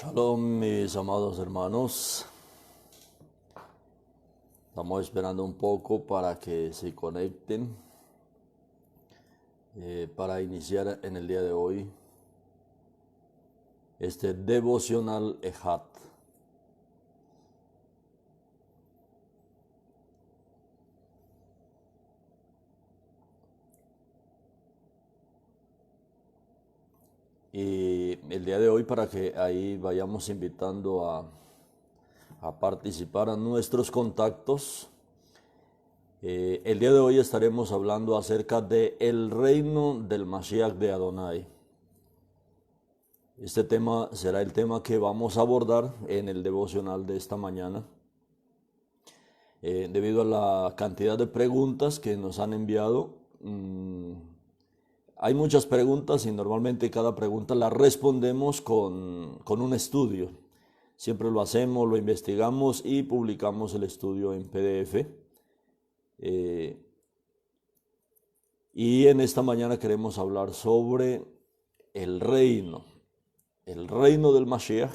Shalom, mis amados hermanos. Estamos esperando un poco para que se conecten para iniciar en el día de hoy este devocional Ejat. Y el día de hoy, para que ahí vayamos invitando a participar a nuestros contactos, el día de hoy estaremos hablando acerca de el reino del Mashiach de Adonai. Este tema será el tema que vamos a abordar en el devocional de esta mañana. Debido a la cantidad de preguntas que nos han enviado, hay muchas preguntas y normalmente cada pregunta la respondemos con un estudio. Siempre lo hacemos, lo investigamos y publicamos el estudio en PDF. Y en esta mañana queremos hablar sobre el reino del Mashiach.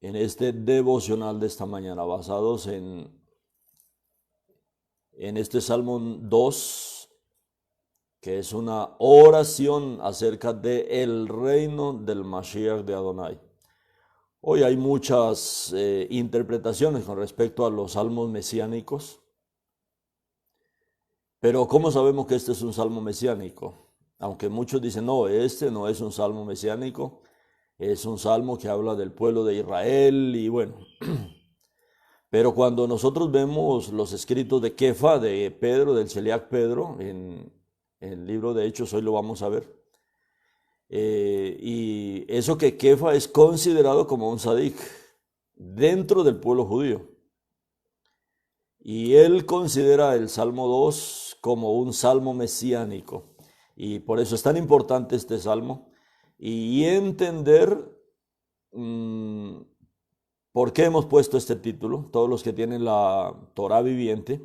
En este devocional de esta mañana, basados en este Salmo 2, que es una oración acerca del reino del Mashiach de Adonai. Hoy hay muchas interpretaciones con respecto a los salmos mesiánicos, pero ¿cómo sabemos que este es un salmo mesiánico? Aunque muchos dicen, no, este no es un salmo mesiánico, es un salmo que habla del pueblo de Israel y bueno. Pero cuando nosotros vemos los escritos de Kefa, de Pedro, del Sheliach Pedro, en el libro de Hechos, hoy lo vamos a ver. Y eso que Kefa es considerado como un sadik dentro del pueblo judío. Y él considera el Salmo 2 como un salmo mesiánico. Y por eso es tan importante este salmo. Y entender por qué hemos puesto este título. Todos los que tienen la Torá viviente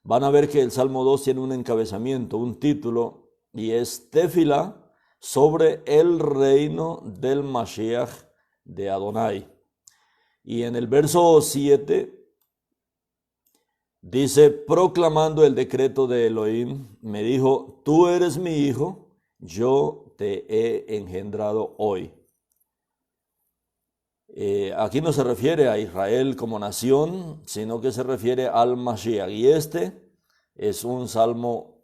van a ver que el Salmo 2 tiene un encabezamiento, un título, y es Tefilá sobre el reino del Mashiach de Adonai. Y en el verso 7 dice, proclamando el decreto de Elohim, me dijo, tú eres mi hijo, yo te he engendrado hoy. Aquí no se refiere a Israel como nación, sino que se refiere al Mashiach. Y este es un salmo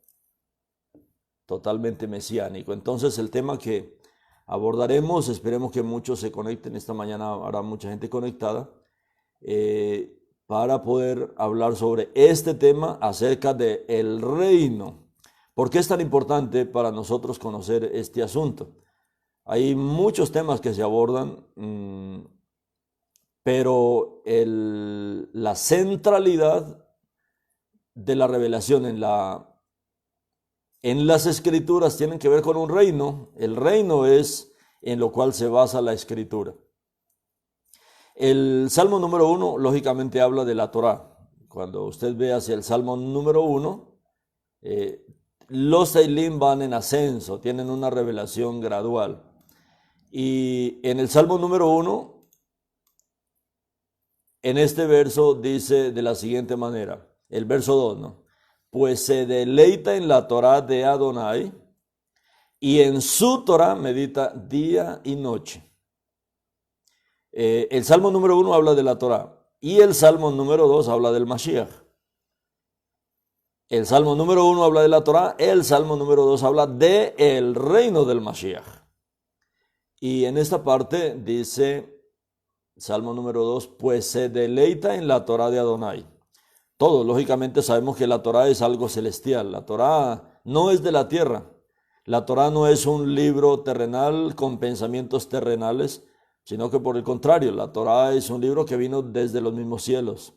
totalmente mesiánico. Entonces el tema que abordaremos, esperemos que muchos se conecten, esta mañana habrá mucha gente conectada, para poder hablar sobre este tema acerca del reino. ¿Por qué es tan importante para nosotros conocer este asunto? Hay muchos temas que se abordan, pero la centralidad de la revelación en las escrituras tienen que ver con un reino. El reino es en lo cual se basa la escritura. El Salmo número 1, lógicamente, habla de la Torá. Cuando usted ve hacia el Salmo número 1, los Teilim van en ascenso, tienen una revelación gradual. Y en el Salmo número 1, en este verso dice de la siguiente manera, el verso 2, ¿no? Pues se deleita en la Torá de Adonai y en su Torá medita día y noche. El Salmo número 1 habla de la Torá y el Salmo número 2 habla del Mashiach. El Salmo número 1 habla de la Torá, el Salmo número 2 habla del reino del Mashiach. Y en esta parte dice, Salmo número 2, pues se deleita en la Torá de Adonai. Todos, lógicamente, sabemos que la Torá es algo celestial. La Torá no es de la tierra. La Torá no es un libro terrenal con pensamientos terrenales, sino que por el contrario, la Torá es un libro que vino desde los mismos cielos.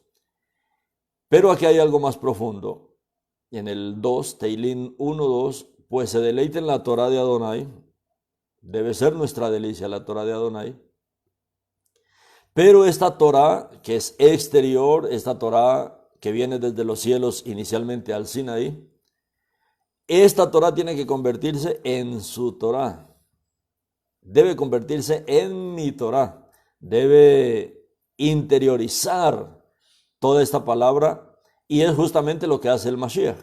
Pero aquí hay algo más profundo. En el 2, Teilín 1:2, pues se deleita en la Torá de Adonai. Debe ser nuestra delicia la Torá de Adonai. Pero esta Torá que es exterior, esta Torá que viene desde los cielos inicialmente al Sinaí, esta Torah tiene que convertirse en su Torah. Debe convertirse en mi Torah. Debe interiorizar toda esta palabra, y es justamente lo que hace el Mashiach.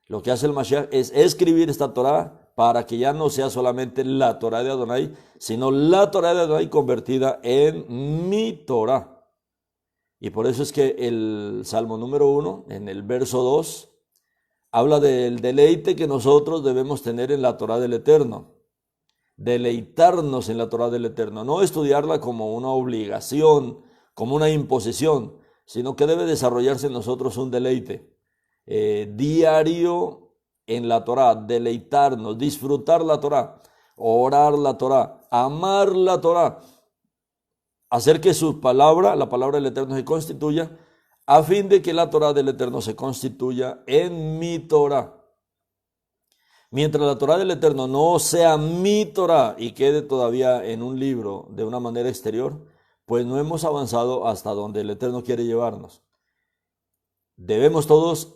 Lo que hace el Mashiach es escribir esta Torah para que ya no sea solamente la Torah de Adonai, sino la Torah de Adonai convertida en mi Torah. Y por eso es que el Salmo número 1, en el verso 2, habla del deleite que nosotros debemos tener en la Torah del Eterno. Deleitarnos en la Torah del Eterno, no estudiarla como una obligación, como una imposición, sino que debe desarrollarse en nosotros un deleite diario en la Torah, deleitarnos, disfrutar la Torah, orar la Torah, amar la Torah, hacer que su palabra, la palabra del Eterno, se constituya, a fin de que la Torah del Eterno se constituya en mi Torah. Mientras la Torah del Eterno no sea mi Torah y quede todavía en un libro de una manera exterior, pues no hemos avanzado hasta donde el Eterno quiere llevarnos. Debemos todos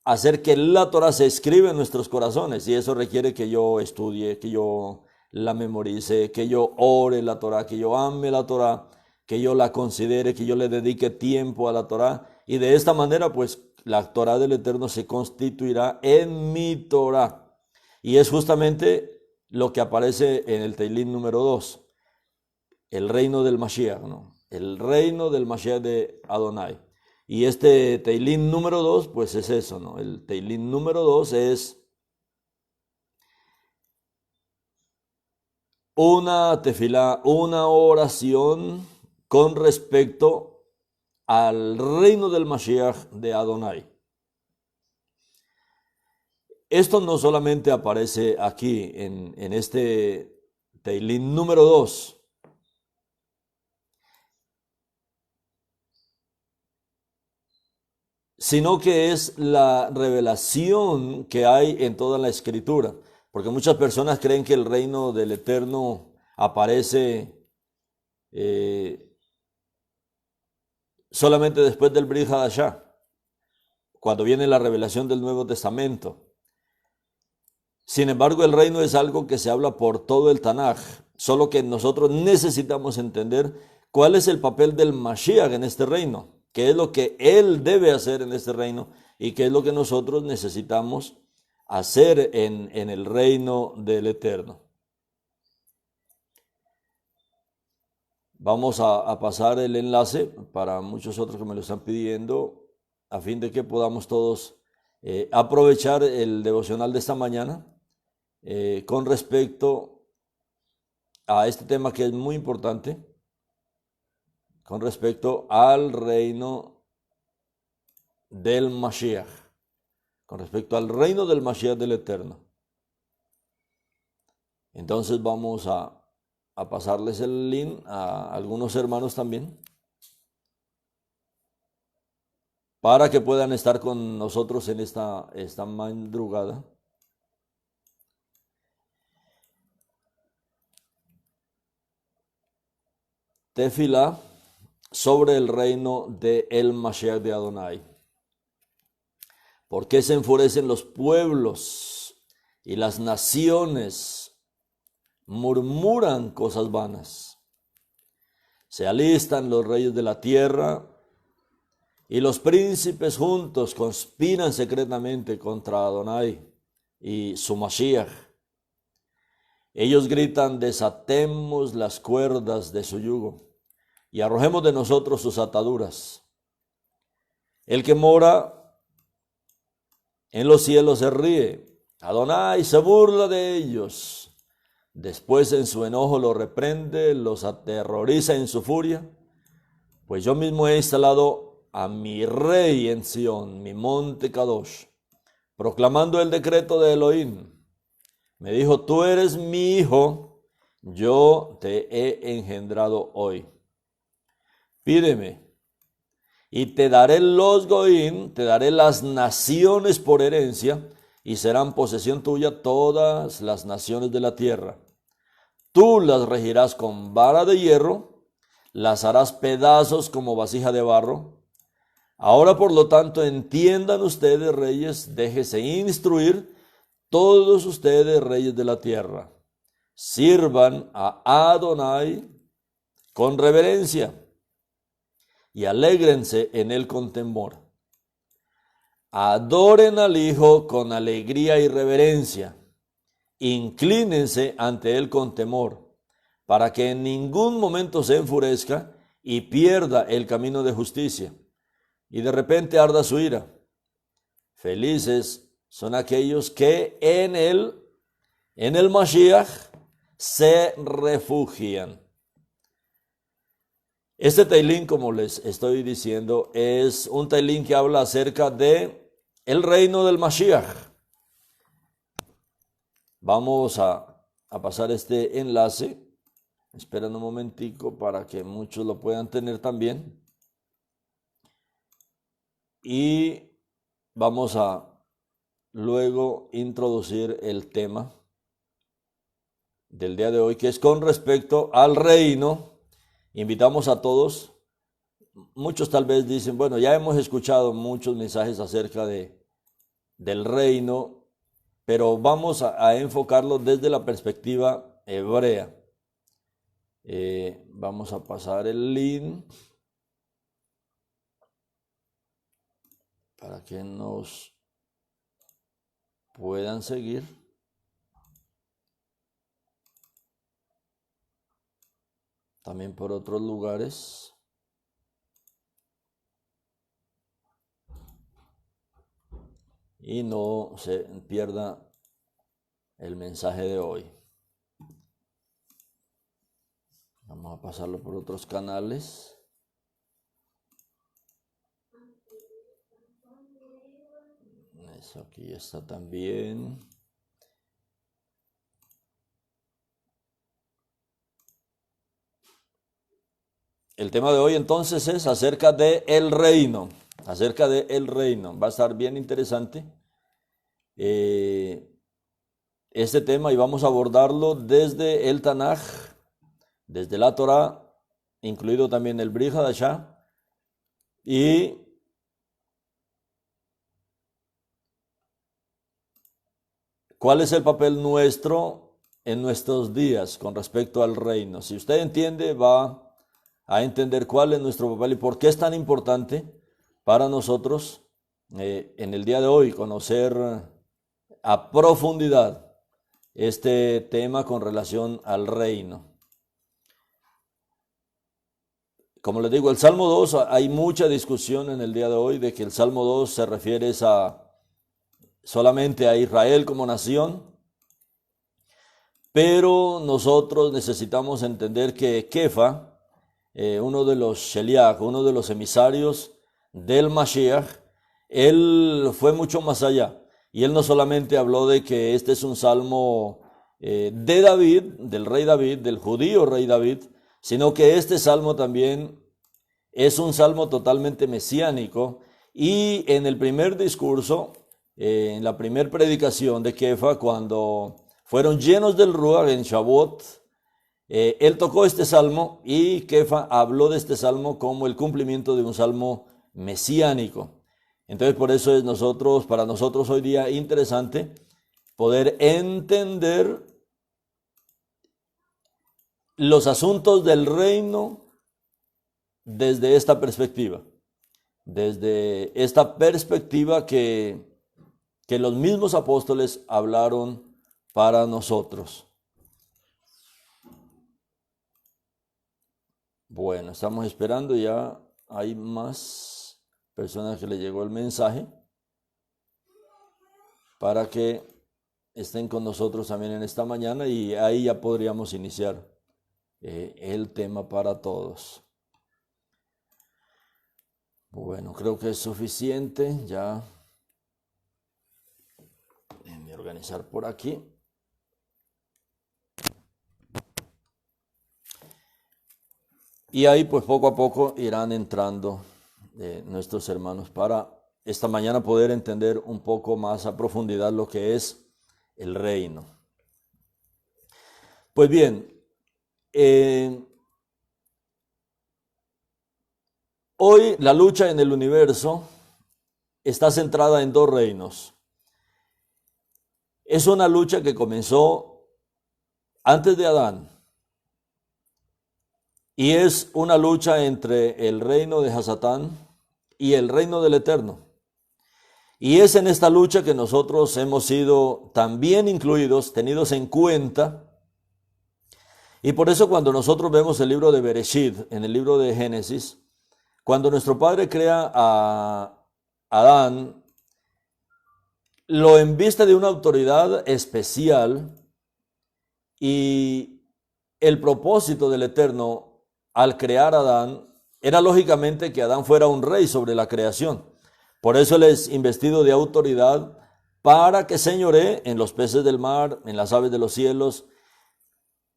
hacer que la Torah se escriba en nuestros corazones, y eso requiere que yo estudie, que yo la memorice, que yo ore la Torah, que yo ame la Torah, que yo la considere, que yo le dedique tiempo a la Torah, y de esta manera pues la Torah del Eterno se constituirá en mi Torah. Y es justamente lo que aparece en el Teilín número 2, el reino del Mashiach, ¿no? El reino del Mashiach de Adonai. Y este Teilín número 2, pues es eso, ¿no? El Teilín número 2 es una tefilá, una oración con respecto al reino del Mashiach de Adonai. Esto no solamente aparece aquí en este Teilín número 2, sino que es la revelación que hay en toda la Escritura. Porque muchas personas creen que el reino del Eterno aparece solamente después del Brit Hadashah, cuando viene la revelación del Nuevo Testamento. Sin embargo, el reino es algo que se habla por todo el Tanaj, solo que nosotros necesitamos entender cuál es el papel del Mashiach en este reino, qué es lo que él debe hacer en este reino y qué es lo que nosotros necesitamos hacer en el reino del Eterno. Vamos a pasar el enlace para muchos otros que me lo están pidiendo, a fin de que podamos todos aprovechar el devocional de esta mañana con respecto a este tema que es muy importante, con respecto al reino del Mashiach, con respecto al reino del Mashiach del Eterno. Entonces vamos a pasarles el link a algunos hermanos también, para que puedan estar con nosotros en esta madrugada. Tefilá sobre el reino de el Mashiach de Adonai. ¿Por qué se enfurecen los pueblos y las naciones murmuran cosas vanas? Se alistan los reyes de la tierra y los príncipes juntos conspiran secretamente contra Adonai y su Mashiach. Ellos gritan: desatemos las cuerdas de su yugo y arrojemos de nosotros sus ataduras. El que mora en los cielos se ríe, Adonai se burla de ellos. Después en su enojo los reprende, los aterroriza en su furia. Pues yo mismo he instalado a mi rey en Sión, mi monte Kadosh, proclamando el decreto de Elohim. Me dijo: tú eres mi hijo, yo te he engendrado hoy. Pídeme, y te daré los goín, te daré las naciones por herencia, y serán posesión tuya todas las naciones de la tierra. Tú las regirás con vara de hierro, las harás pedazos como vasija de barro. Ahora, por lo tanto, entiendan ustedes, reyes, déjese instruir, todos ustedes, reyes de la tierra, sirvan a Adonai con reverencia y alégrense en él con temor. Adoren al Hijo con alegría y reverencia. Inclínense ante él con temor, para que en ningún momento se enfurezca y pierda el camino de justicia, y de repente arda su ira. Felices son aquellos que en el Mashiach, se refugian. Este Teilín, como les estoy diciendo, es un Teilín que habla acerca de el reino del Mashiach. Vamos a pasar este enlace. Esperen un momentico para que muchos lo puedan tener también. Y vamos a luego introducir el tema del día de hoy, que es con respecto al reino. Invitamos a todos. Muchos tal vez dicen, bueno, ya hemos escuchado muchos mensajes acerca del reino, pero vamos a enfocarlo desde la perspectiva hebrea. Vamos a pasar el link para que nos puedan seguir. También por otros lugares. Y no se pierda el mensaje de hoy. Vamos a pasarlo por otros canales. Eso aquí está también. El tema de hoy entonces es acerca del reino. Acerca del reino. Va a estar bien interesante este tema, y vamos a abordarlo desde el Tanaj, desde la Torah, incluido también el Brit Hadashah, y cuál es el papel nuestro en nuestros días con respecto al reino. Si usted entiende, va a entender cuál es nuestro papel y por qué es tan importante para nosotros en el día de hoy conocer a profundidad este tema con relación al reino. Como les digo, el Salmo 2, hay mucha discusión en el día de hoy de que el Salmo 2 se refiere solamente a Israel como nación, pero nosotros necesitamos entender que Kefa, uno de los Sheliach, uno de los emisarios del Mashiach, él fue mucho más allá. Y él no solamente habló de que este es un salmo de David, del rey David, del judío rey David, sino que este salmo también es un salmo totalmente mesiánico. Y en el primer discurso, en la primera predicación de Kefa, cuando fueron llenos del Ruach en Shavuot, él tocó este salmo, y Kefa habló de este salmo como el cumplimiento de un salmo mesiánico. Entonces, por eso es para nosotros hoy día interesante poder entender los asuntos del reino desde esta perspectiva. Desde esta perspectiva que los mismos apóstoles hablaron para nosotros. Bueno, estamos esperando, ya hay más personas que le llegó el mensaje para que estén con nosotros también en esta mañana, y ahí ya podríamos iniciar el tema para todos. Bueno, creo que es suficiente. Ya déjenme organizar por aquí. Y ahí pues poco a poco irán entrando nuestros hermanos para esta mañana poder entender un poco más a profundidad lo que es el reino. Pues bien, hoy la lucha en el universo está centrada en dos reinos. es una lucha que comenzó antes de Adán. Y es una lucha entre el reino de Hasatán y el reino del Eterno. Y es en esta lucha que nosotros hemos sido también incluidos, tenidos en cuenta. Y por eso cuando nosotros vemos el libro de Bereshit, en el libro de Génesis, cuando nuestro Padre crea a Adán, lo embiste de una autoridad especial, y el propósito del Eterno al crear a Adán era lógicamente que Adán fuera un rey sobre la creación. Por eso él es investido de autoridad para que señoree en los peces del mar, en las aves de los cielos,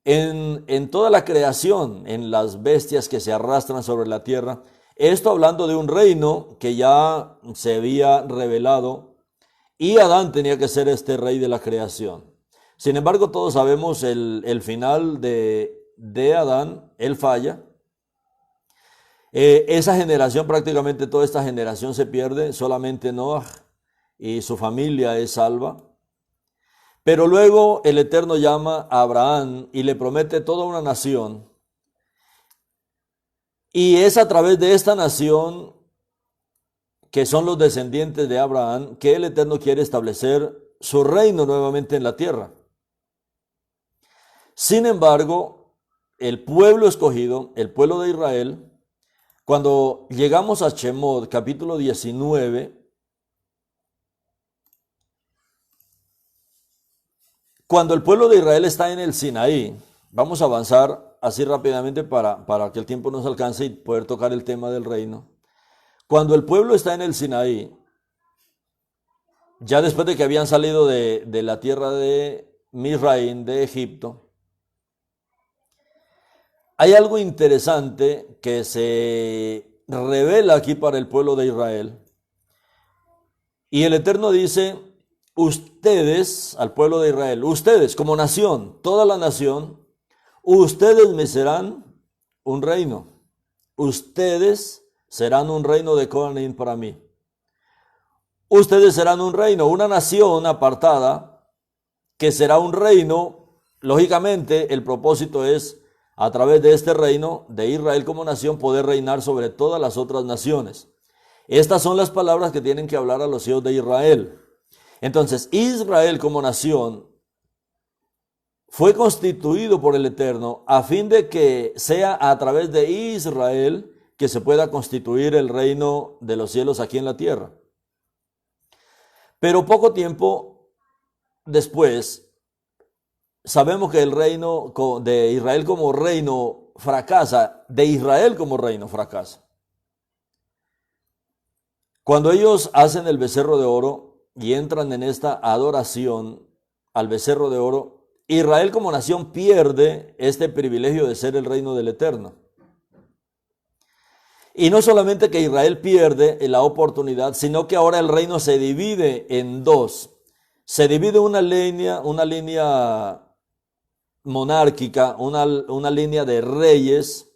en toda la creación, en las bestias que se arrastran sobre la tierra. Esto hablando de un reino que ya se había revelado, y Adán tenía que ser este rey de la creación. Sin embargo, todos sabemos el final de Adán. Él falla. Esa generación, prácticamente toda esta generación se pierde, solamente Noah y su familia es salva. Pero luego el Eterno llama a Abraham y le promete toda una nación. Y es a través de esta nación, que son los descendientes de Abraham, que el Eterno quiere establecer su reino nuevamente en la tierra. Sin embargo, el pueblo escogido, el pueblo de Israel, cuando llegamos a Shemot, capítulo 19, cuando el pueblo de Israel está en el Sinaí, vamos a avanzar así rápidamente para que el tiempo nos alcance y poder tocar el tema del reino. Cuando el pueblo está en el Sinaí, ya después de que habían salido de la tierra de Misraim, de Egipto, hay algo interesante que se revela aquí para el pueblo de Israel. Y el Eterno dice: ustedes, al pueblo de Israel, ustedes como nación, toda la nación, ustedes me serán un reino. Ustedes serán un reino de Coanim para mí. Ustedes serán un reino, una nación apartada, que será un reino. Lógicamente, el propósito es, a través de este reino de Israel como nación, poder reinar sobre todas las otras naciones. Estas son las palabras que tienen que hablar a los hijos de Israel. Entonces, Israel como nación fue constituido por el Eterno a fin de que sea a través de Israel que se pueda constituir el reino de los cielos aquí en la tierra. Pero poco tiempo después, sabemos que el reino de Israel como reino fracasa, de Israel como reino fracasa. Cuando ellos hacen el becerro de oro y entran en esta adoración al becerro de oro, Israel como nación pierde este privilegio de ser el reino del Eterno. Y no solamente que Israel pierde la oportunidad, sino que ahora el reino se divide en dos. Se divide una línea monárquica, una línea de reyes,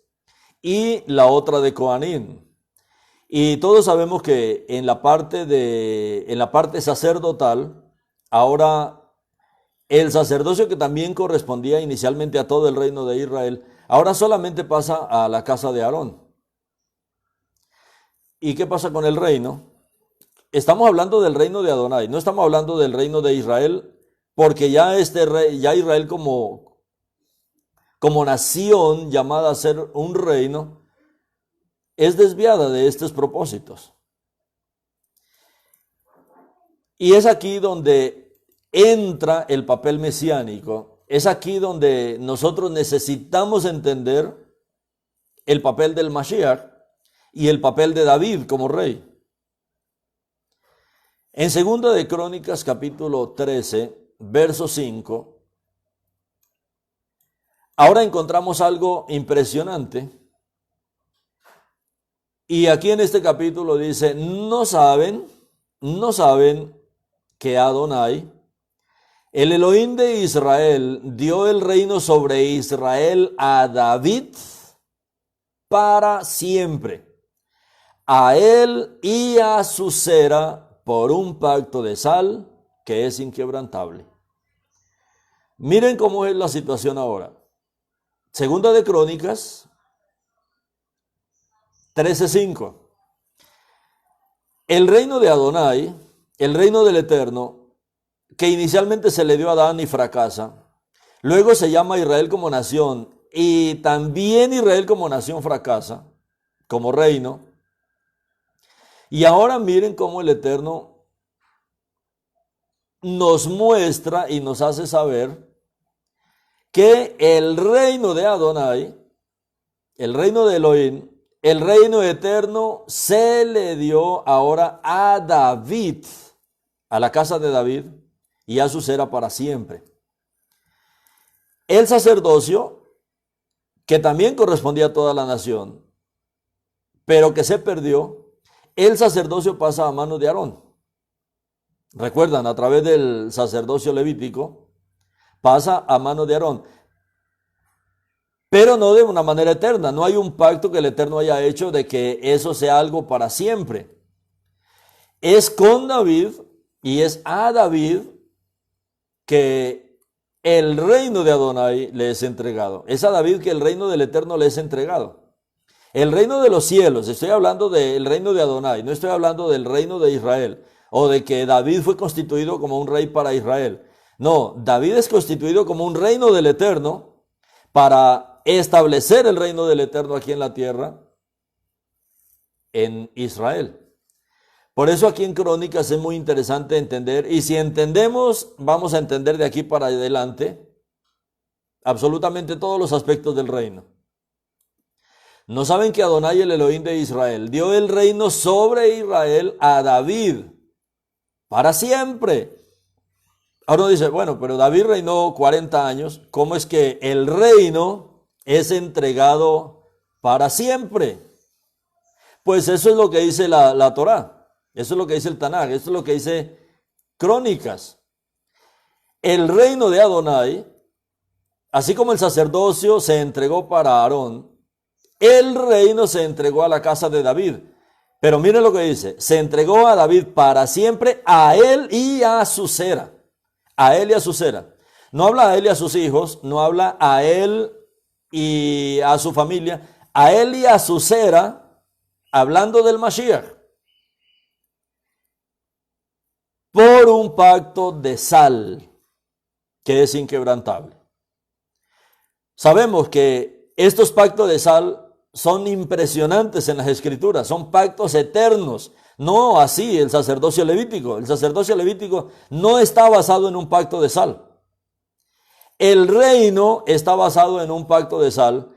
y la otra de Coanim. Y todos sabemos que en la parte sacerdotal, ahora el sacerdocio, que también correspondía inicialmente a todo el reino de Israel, ahora solamente pasa a la casa de Aarón. ¿Y qué pasa con el reino? Estamos hablando del reino de Adonai, no estamos hablando del reino de Israel, porque ya Israel como nación llamada a ser un reino, es desviada de estos propósitos. Y es aquí donde entra el papel mesiánico, es aquí donde nosotros necesitamos entender el papel del Mashiach y el papel de David como rey. En 2 de Crónicas, capítulo 13, verso 5, ahora encontramos algo impresionante. Y aquí en este capítulo dice: no saben que Adonai, el Elohim de Israel, dio el reino sobre Israel a David para siempre, a él y a su cera, por un pacto de sal que es inquebrantable. Miren cómo es la situación ahora. Segunda de Crónicas 13:5. El reino de Adonai, el reino del Eterno, que inicialmente se le dio a Adán y fracasa, luego se llama Israel como nación y también Israel como nación fracasa, como reino. Y ahora miren cómo el Eterno nos muestra y nos hace saber que el reino de Adonai, el reino de Elohim, el reino eterno se le dio ahora a David, a la casa de David y a su cera para siempre. El sacerdocio, que también correspondía a toda la nación, pero que se perdió, el sacerdocio pasa a manos de Aarón. Recuerdan, a través del sacerdocio levítico, pasa a manos de Aarón. Pero no de una manera eterna. No hay un pacto que el Eterno haya hecho de que eso sea algo para siempre. Es con David y es a David que el reino de Adonai le es entregado. Es a David que el reino del Eterno le es entregado. El reino de los cielos, estoy hablando del reino de Adonai, no estoy hablando del reino de Israel o de que David fue constituido como un rey para Israel. No, David es constituido como un reino del Eterno para establecer el reino del Eterno aquí en la tierra, en Israel. Por eso aquí en Crónicas es muy interesante entender, y si entendemos, vamos a entender de aquí para adelante absolutamente todos los aspectos del reino. ¿No saben que Adonai, el Elohim de Israel, dio el reino sobre Israel a David para siempre? Ahora uno dice, bueno, pero David reinó 40 años, ¿cómo es que el reino es entregado para siempre? Pues eso es lo que dice la Torá, eso es lo que dice el Tanaj, eso es lo que dice Crónicas. El reino de Adonai, así como el sacerdocio se entregó para Aarón, el reino se entregó a la casa de David. Pero miren lo que dice, se entregó a David para siempre, a él y a su cera. A él y a su cera. No habla a él y a sus hijos, no habla a él y a su familia, a él y a su cera, hablando del Mashiach, por un pacto de sal que es inquebrantable. Sabemos que estos pactos de sal son impresionantes en las Escrituras, son pactos eternos. No así el sacerdocio levítico. El sacerdocio levítico no está basado en un pacto de sal. El reino está basado en un pacto de sal.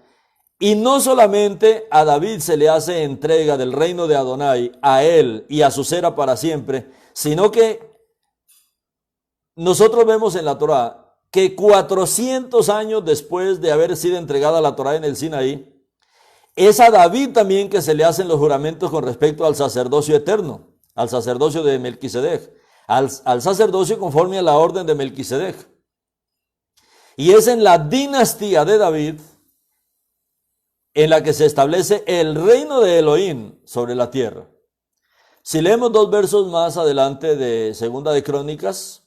Y no solamente a David se le hace entrega del reino de Adonai, a él y a su cera para siempre, sino que nosotros vemos en la Torá que 400 años después de haber sido entregada la Torá en el Sinaí, es a David también que se le hacen los juramentos con respecto al sacerdocio eterno, al sacerdocio de Melquisedec, al sacerdocio conforme a la orden de Melquisedec. Y es en la dinastía de David en la que se establece el reino de Elohim sobre la tierra. Si leemos 2 versos más adelante de Segunda de Crónicas,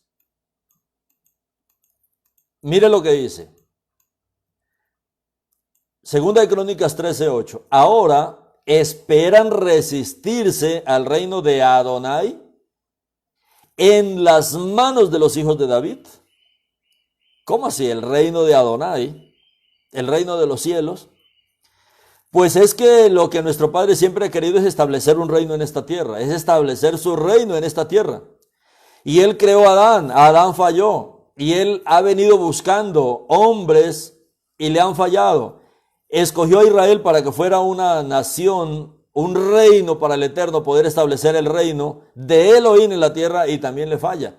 mire lo que dice. Segunda de Crónicas 13:8. Ahora esperan resistirse al reino de Adonai en las manos de los hijos de David. ¿Cómo así? El reino de Adonai, el reino de los cielos. Pues es que lo que nuestro Padre siempre ha querido es establecer un reino en esta tierra, es establecer su reino en esta tierra. Y Él creó a Adán falló, y Él ha venido buscando hombres y le han fallado. Escogió a Israel para que fuera una nación, un reino para el Eterno, poder establecer el reino de Elohim en la tierra, y también le falla.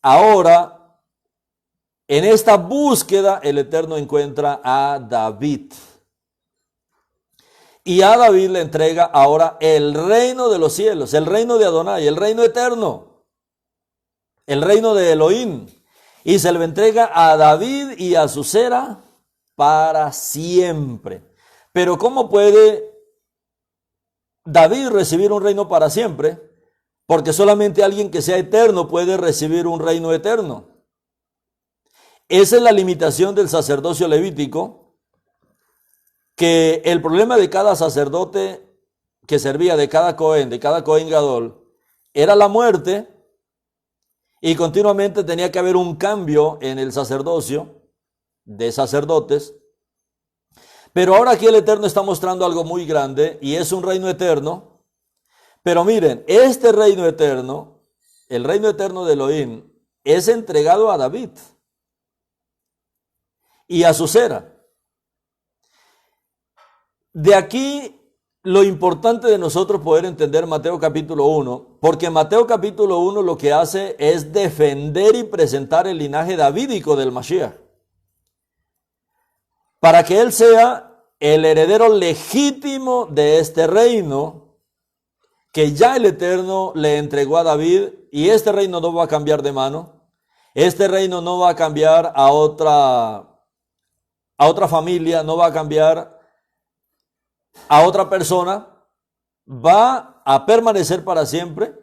Ahora, en esta búsqueda, el Eterno encuentra a David. Y a David le entrega ahora el reino de los cielos, el reino de Adonai, el reino eterno, el reino de Elohim. Y se le entrega a David y a su cera para siempre. Pero ¿cómo puede David recibir un reino para siempre? Porque solamente alguien que sea eterno puede recibir un reino eterno. Esa es la limitación del sacerdocio levítico, que el problema de cada sacerdote que servía, de cada Cohen Gadol, era la muerte, y continuamente tenía que haber un cambio en el sacerdocio de sacerdotes. Pero ahora aquí el Eterno está mostrando algo muy grande, y es un reino eterno. Pero miren, este reino eterno, el reino eterno de Elohim, es entregado a David y a su cera. De aquí lo importante de nosotros poder entender Mateo capítulo 1, porque Mateo capítulo 1 lo que hace es defender y presentar el linaje davídico del Mashiach, para que él sea el heredero legítimo de este reino que ya el Eterno le entregó a David, y este reino no va a cambiar de mano, este reino no va a cambiar a otra familia, no va a cambiar a otra persona, va a permanecer para siempre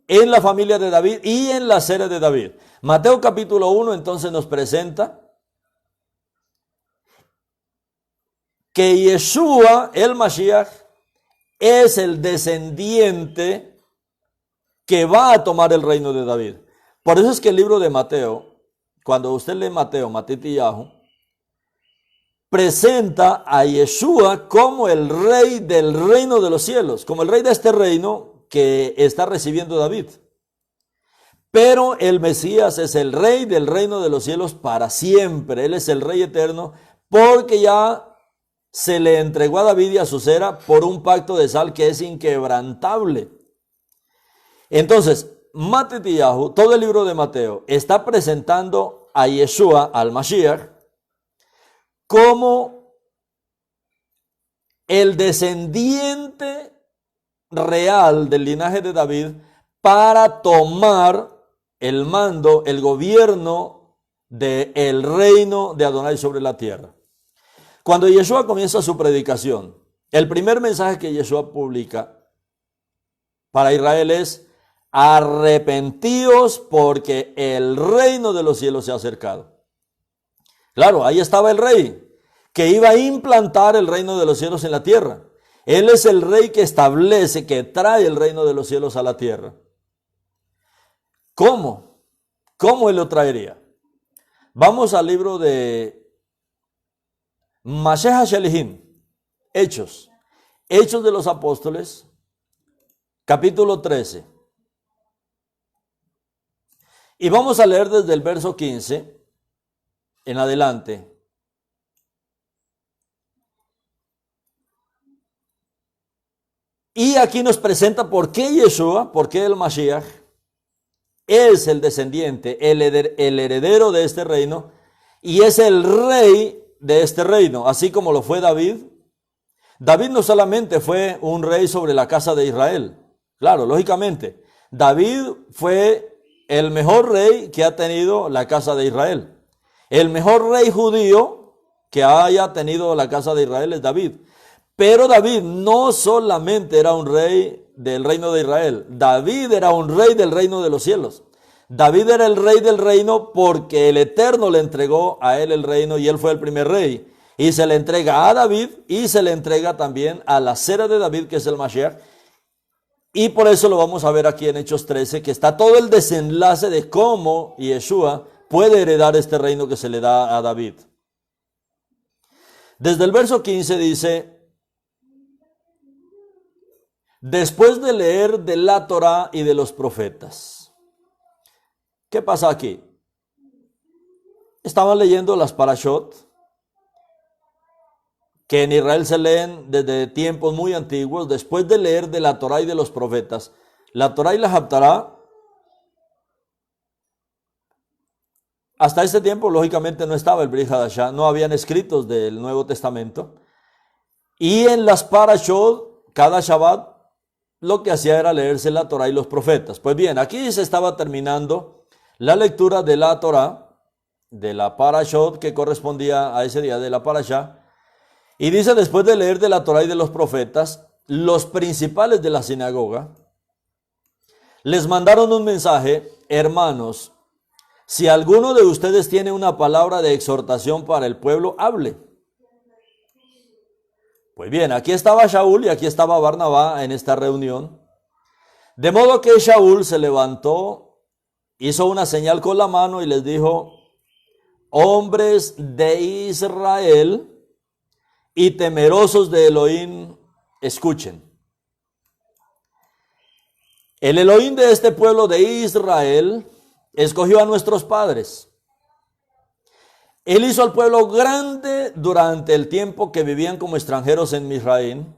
en la familia de David y en la cera de David. Mateo capítulo 1 entonces nos presenta que Yeshua, el Mashiach, es el descendiente que va a tomar el reino de David. Por eso es que el libro de Mateo, cuando usted lee Mateo, Matitiyahu, presenta a Yeshua como el rey del reino de los cielos, como el rey de este reino que está recibiendo David. Pero el Mesías es el rey del reino de los cielos para siempre. Él es el rey eterno, porque ya se le entregó a David y a su cera por un pacto de sal que es inquebrantable. Entonces, Matitiyahu, todo el libro de Mateo, está presentando a Yeshua, al Mashiach, como el descendiente real del linaje de David para tomar el mando, el gobierno del reino de Adonai sobre la tierra. Cuando Yeshua comienza su predicación, el primer mensaje que Yeshua publica para Israel es: arrepentíos porque el reino de los cielos se ha acercado. Claro, ahí estaba el rey que iba a implantar el reino de los cielos en la tierra. Él es el rey que establece, que trae el reino de los cielos a la tierra. ¿Cómo? ¿Cómo él lo traería? Vamos al libro de Mashiach Shelihim, Hechos de los Apóstoles, capítulo 13. Y vamos a leer desde el verso 15 en adelante. Y aquí nos presenta por qué Yeshua, por qué el Mashiach es el descendiente, el heredero de este reino, y es el rey de este reino, así como lo fue David. David no solamente fue un rey sobre la casa de Israel, claro, lógicamente, David fue el mejor rey que ha tenido la casa de Israel. El mejor rey judío que haya tenido la casa de Israel es David. Pero David no solamente era un rey del reino de Israel, David era un rey del reino de los cielos. David era el rey del reino porque el Eterno le entregó a él el reino y él fue el primer rey. Y se le entrega a David y se le entrega también a la cera de David, que es el Mashiach. Y por eso lo vamos a ver aquí en Hechos 13, que está todo el desenlace de cómo Yeshua puede heredar este reino que se le da a David. Desde el verso 15 dice: después de leer de la Torá y de los profetas. ¿Qué pasa aquí? Estaban leyendo las parashot, que en Israel se leen desde tiempos muy antiguos. Después de leer de la Torá y de los profetas, la Torá y la Haftará, hasta este tiempo lógicamente no estaba el Brit Hadashah, no habían escritos del Nuevo Testamento, y en las parashot, cada Shabbat, lo que hacía era leerse la Torá y los profetas. Pues bien, aquí se estaba terminando la lectura de la Torá, de la parashot que correspondía a ese día de la parashá, y dice: después de leer de la Torá y de los profetas, los principales de la sinagoga les mandaron un mensaje: hermanos, Si alguno de ustedes tiene una palabra de exhortación para el pueblo, hable. Pues bien, aquí estaba Shaul y aquí estaba Barnabá en esta reunión. De modo que Shaul se levantó, hizo una señal con la mano y les dijo: hombres de Israel y temerosos de Elohim, escuchen. El Elohim de este pueblo de Israel escogió a nuestros padres. Él hizo al pueblo grande durante el tiempo que vivían como extranjeros en Misraim,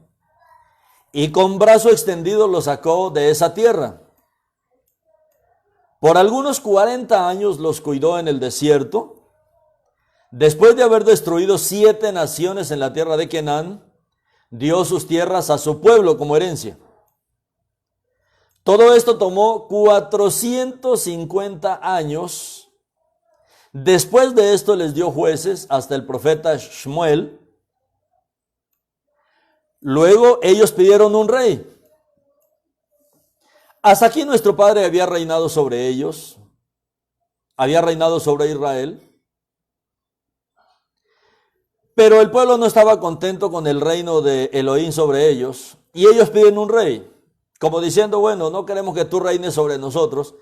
y con brazo extendido los sacó de esa tierra. Por algunos 40 años los cuidó en el desierto. Después de haber destruido 7 naciones en la tierra de Canaán, dio sus tierras a su pueblo como herencia. Todo esto tomó 450 años. Después de esto les dio jueces hasta el profeta Shmuel. Luego ellos pidieron un rey. Hasta aquí nuestro padre había reinado sobre ellos, había reinado sobre Israel. Pero el pueblo no estaba contento con el reino de Elohim sobre ellos, y ellos piden un rey, como diciendo: bueno, no queremos que tú reines sobre nosotros,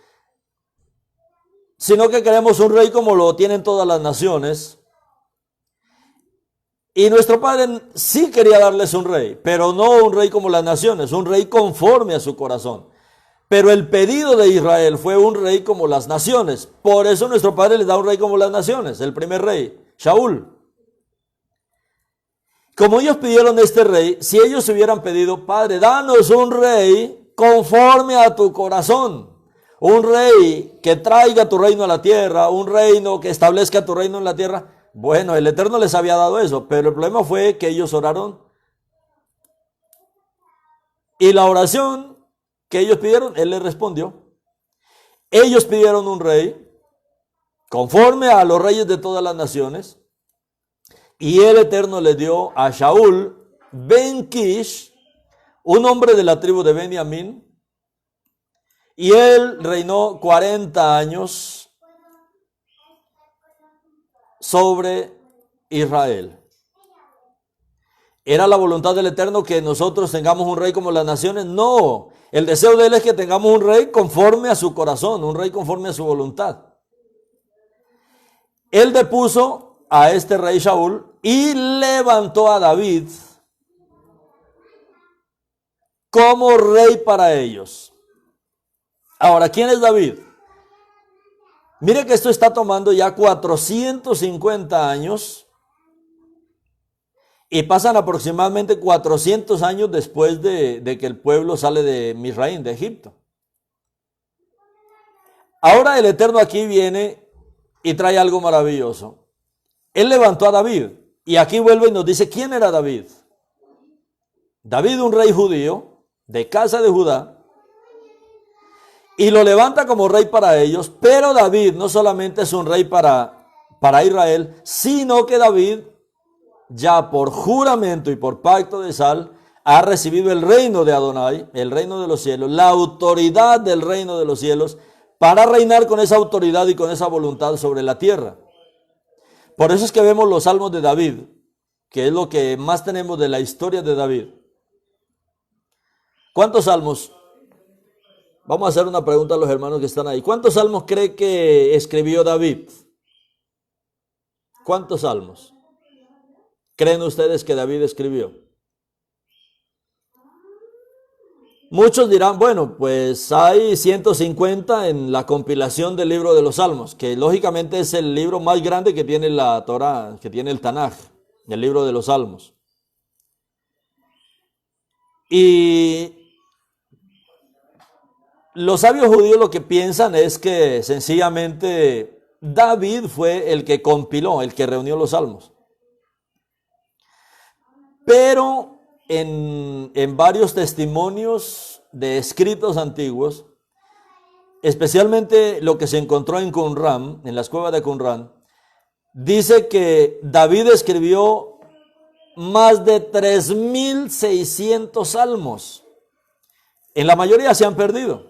sino que queremos un rey como lo tienen todas las naciones. Y nuestro padre sí quería darles un rey, pero no un rey como las naciones, un rey conforme a su corazón. Pero el pedido de Israel fue un rey como las naciones. Por eso nuestro padre les da un rey como las naciones, el primer rey, Shaul. Como ellos pidieron este rey, si ellos hubieran pedido: Padre, danos un rey conforme a tu corazón, un rey que traiga tu reino a la tierra, un reino que establezca tu reino en la tierra, bueno, el Eterno les había dado eso, pero el problema fue que ellos oraron. Y la oración que ellos pidieron, Él les respondió. Ellos pidieron un rey conforme a los reyes de todas las naciones, y el Eterno le dio a Shaul ben Kish, un hombre de la tribu de Benjamín, y él reinó 40 años sobre Israel. ¿Era la voluntad del Eterno que nosotros tengamos un rey como las naciones? No, el deseo de Él es que tengamos un rey conforme a su corazón, un rey conforme a su voluntad. Él depuso a este rey Shaul y levantó a David como rey para ellos. Ahora, ¿quién es David? Mire que esto está tomando ya 450 años y pasan aproximadamente 400 años después de que el pueblo sale de Misraim, de Egipto. Ahora el Eterno aquí viene y trae algo maravilloso. Él levantó a David y aquí vuelve y nos dice quién era David. David, un rey judío de casa de Judá, y lo levanta como rey para ellos. Pero David no solamente es un rey para Israel, sino que David ya por juramento y por pacto de sal ha recibido el reino de Adonai, el reino de los cielos, la autoridad del reino de los cielos, para reinar con esa autoridad y con esa voluntad sobre la tierra. Por eso es que vemos los salmos de David, que es lo que más tenemos de la historia de David. ¿Cuántos salmos? Vamos a hacer una pregunta a los hermanos que están ahí. ¿Cuántos salmos cree que escribió David? ¿Cuántos salmos creen ustedes que David escribió? Muchos dirán, bueno, pues hay 150 en la compilación del libro de los Salmos, que lógicamente es el libro más grande que tiene la Torá, que tiene el Tanaj, el libro de los Salmos. Y los sabios judíos lo que piensan es que sencillamente David fue el que compiló, el que reunió los Salmos. Pero en varios testimonios de escritos antiguos, especialmente lo que se encontró en Qumran, en las cuevas de Qumran, dice que David escribió más de 3,600 salmos. En la mayoría se han perdido.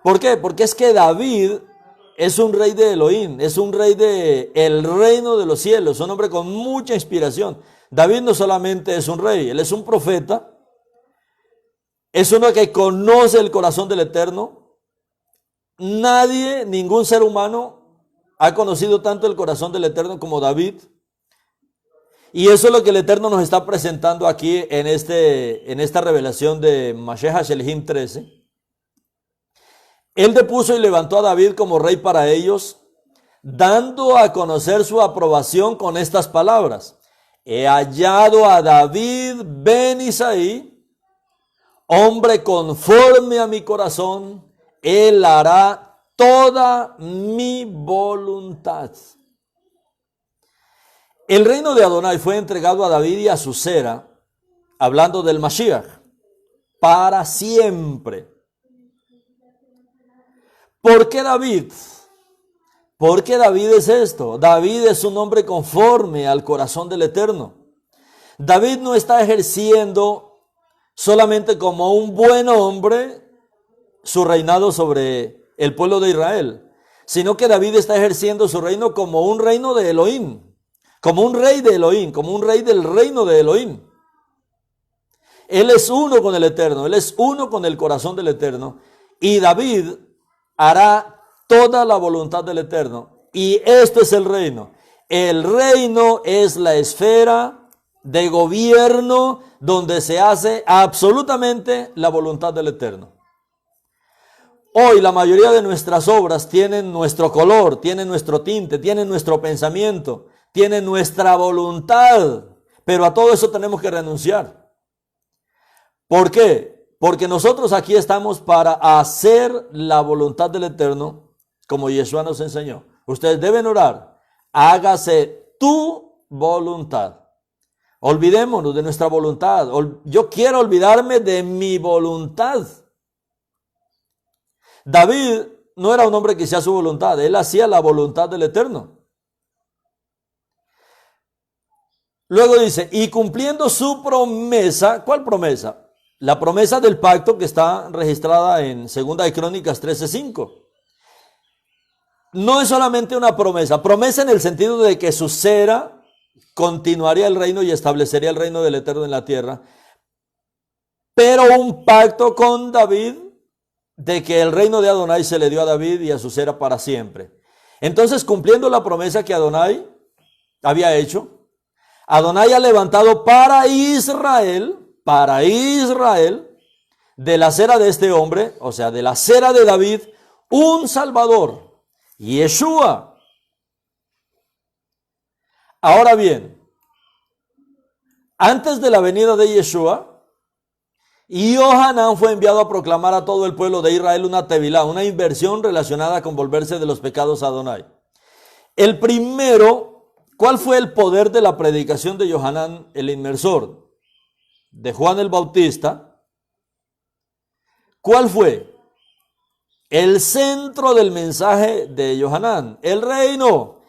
¿Por qué? Porque es que David es un rey de Elohim, es un rey de el reino de los cielos, un hombre con mucha inspiración. David no solamente es un rey, él es un profeta, es uno que conoce el corazón del Eterno. Nadie, ningún ser humano ha conocido tanto el corazón del Eterno como David. Y eso es lo que el Eterno nos está presentando aquí en esta revelación de Mashiach Shelihim 13. Él depuso y levantó a David como rey para ellos, dando a conocer su aprobación con estas palabras: he hallado a David ben Isaí, hombre conforme a mi corazón, él hará toda mi voluntad. El reino de Adonai fue entregado a David y a su Sera, hablando del Mashiach, para siempre. ¿Por qué David? ¿Por qué David es esto? David es un hombre conforme al corazón del Eterno. David no está ejerciendo solamente como un buen hombre su reinado sobre el pueblo de Israel, sino que David está ejerciendo su reino como un reino de Elohim, como un rey de Elohim, como un rey del reino de Elohim. Él es uno con el Eterno, él es uno con el corazón del Eterno, y David hará toda la voluntad del Eterno. Y esto es el reino. El reino es la esfera de gobierno donde se hace absolutamente la voluntad del Eterno. Hoy la mayoría de nuestras obras tienen nuestro color, tienen nuestro tinte, tienen nuestro pensamiento, tienen nuestra voluntad, pero a todo eso tenemos que renunciar. ¿Por qué? Porque nosotros aquí estamos para hacer la voluntad del Eterno, como Yeshua nos enseñó. Ustedes deben orar: hágase tu voluntad. Olvidémonos de nuestra voluntad. Yo quiero olvidarme de mi voluntad. David no era un hombre que hacía su voluntad, él hacía la voluntad del Eterno. Luego dice, y cumpliendo su promesa. ¿Cuál promesa? La promesa del pacto que está registrada en 2 de Crónicas 13:5. No es solamente una promesa, promesa en el sentido de que su Sera continuaría el reino y establecería el reino del Eterno en la tierra, pero un pacto con David de que el reino de Adonai se le dio a David y a su Sera para siempre. Entonces, cumpliendo la promesa que Adonai había hecho, Adonai ha levantado para Israel, de la Sera de este hombre, o sea, de la Sera de David, un Salvador, Yeshua. Ahora bien, antes de la venida de Yeshua, Yohanan fue enviado a proclamar a todo el pueblo de Israel una tevilá, una inversión relacionada con volverse de los pecados a Adonai. El primero, ¿cuál fue el poder de la predicación de Yohanan el inmersor? De Juan el Bautista. ¿Cuál fue? El centro del mensaje de Yohanan, el reino.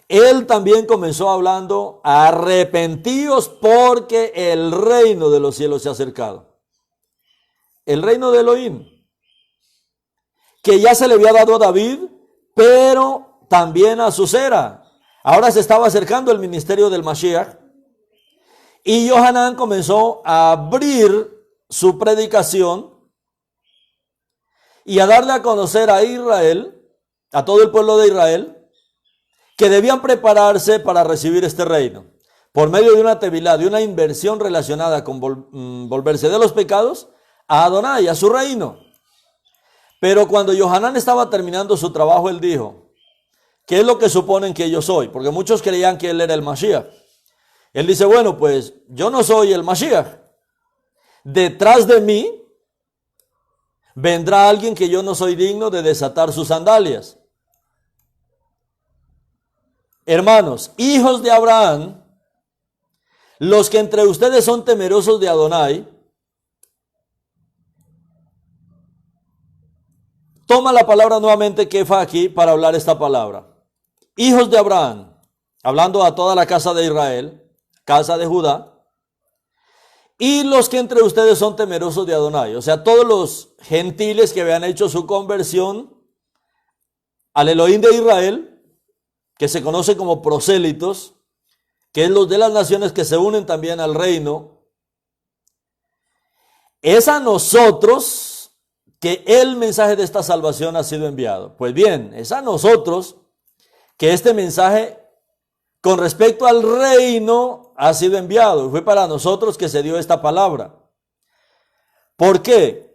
Él también comenzó hablando: arrepentíos porque el reino de los cielos se ha acercado. El reino de Elohim, que ya se le había dado a David, pero también a su Sera. Ahora se estaba acercando el ministerio del Mashiach. Y Yohanan comenzó a abrir su predicación y a darle a conocer a Israel, a todo el pueblo de Israel, que debían prepararse para recibir este reino. Por medio de una tevilá, de una inversión relacionada con volverse de los pecados a Adonai, a su reino. Pero cuando Yohanan estaba terminando su trabajo, él dijo: ¿qué es lo que suponen que yo soy? Porque muchos creían que él era el Mashiach. Él dice: bueno, pues yo no soy el Mashiach. Detrás de mí vendrá alguien que yo no soy digno de desatar sus sandalias. Hermanos, hijos de Abraham, los que entre ustedes son temerosos de Adonai, toma la palabra nuevamente Kefa aquí para hablar esta palabra. Hijos de Abraham, hablando a toda la casa de Israel, casa de Judá, y los que entre ustedes son temerosos de Adonai, o sea, todos los gentiles que habían hecho su conversión al Elohim de Israel, que se conoce como prosélitos, que es los de las naciones que se unen también al reino, es a nosotros que el mensaje de esta salvación ha sido enviado. Pues bien, es a nosotros que este mensaje con respecto al reino ha sido enviado. Fue para nosotros que se dio esta palabra. ¿Por qué?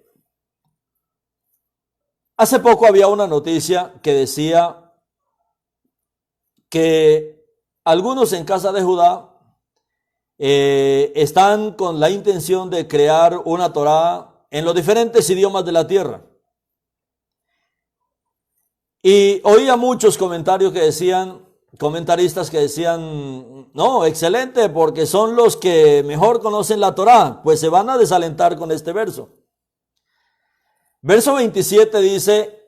Hace poco había una noticia que decía que algunos en casa de Judá están con la intención de crear una Torá en los diferentes idiomas de la tierra. Y oía muchos comentarios que decían, comentaristas que decían, no, excelente, porque son los que mejor conocen la Torá, pues se van a desalentar con este verso. Verso 27 dice,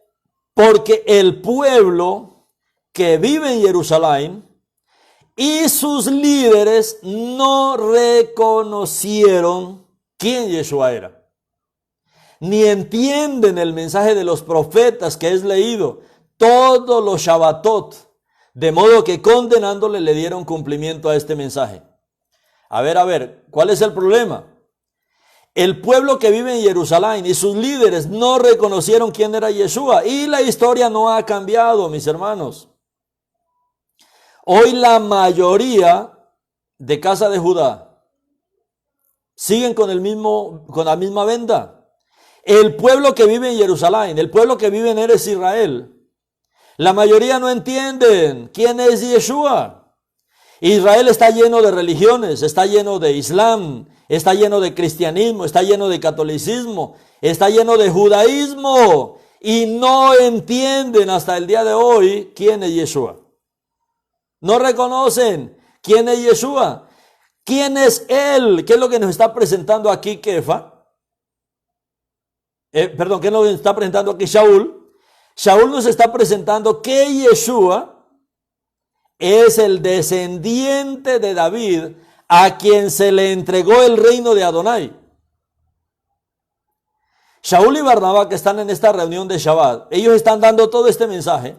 porque el pueblo que vive en Jerusalén y sus líderes no reconocieron quién Yeshua era, ni entienden el mensaje de los profetas que es leído todos los Shabbatot, de modo que condenándole le dieron cumplimiento a este mensaje. A ver, ¿cuál es el problema? El pueblo que vive en Jerusalén y sus líderes no reconocieron quién era Yeshua, y la historia no ha cambiado, mis hermanos. Hoy la mayoría de casa de Judá siguen con la misma venda. El pueblo que vive en Jerusalén, el pueblo que vive en Eretz Israel, la mayoría no entienden quién es Yeshua. Israel está lleno de religiones, está lleno de Islam, está lleno de cristianismo, está lleno de catolicismo, está lleno de judaísmo, y no entienden hasta el día de hoy quién es Yeshua. No reconocen quién es Yeshua. ¿Quién es Él? ¿Qué es lo que nos está presentando aquí Kefa? ¿Qué es lo que nos está presentando aquí Shaul? Shaul nos está presentando que Yeshua es el descendiente de David, a quien se le entregó el reino de Adonai. Shaul y Barnabá, que están en esta reunión de Shabbat, ellos están dando todo este mensaje.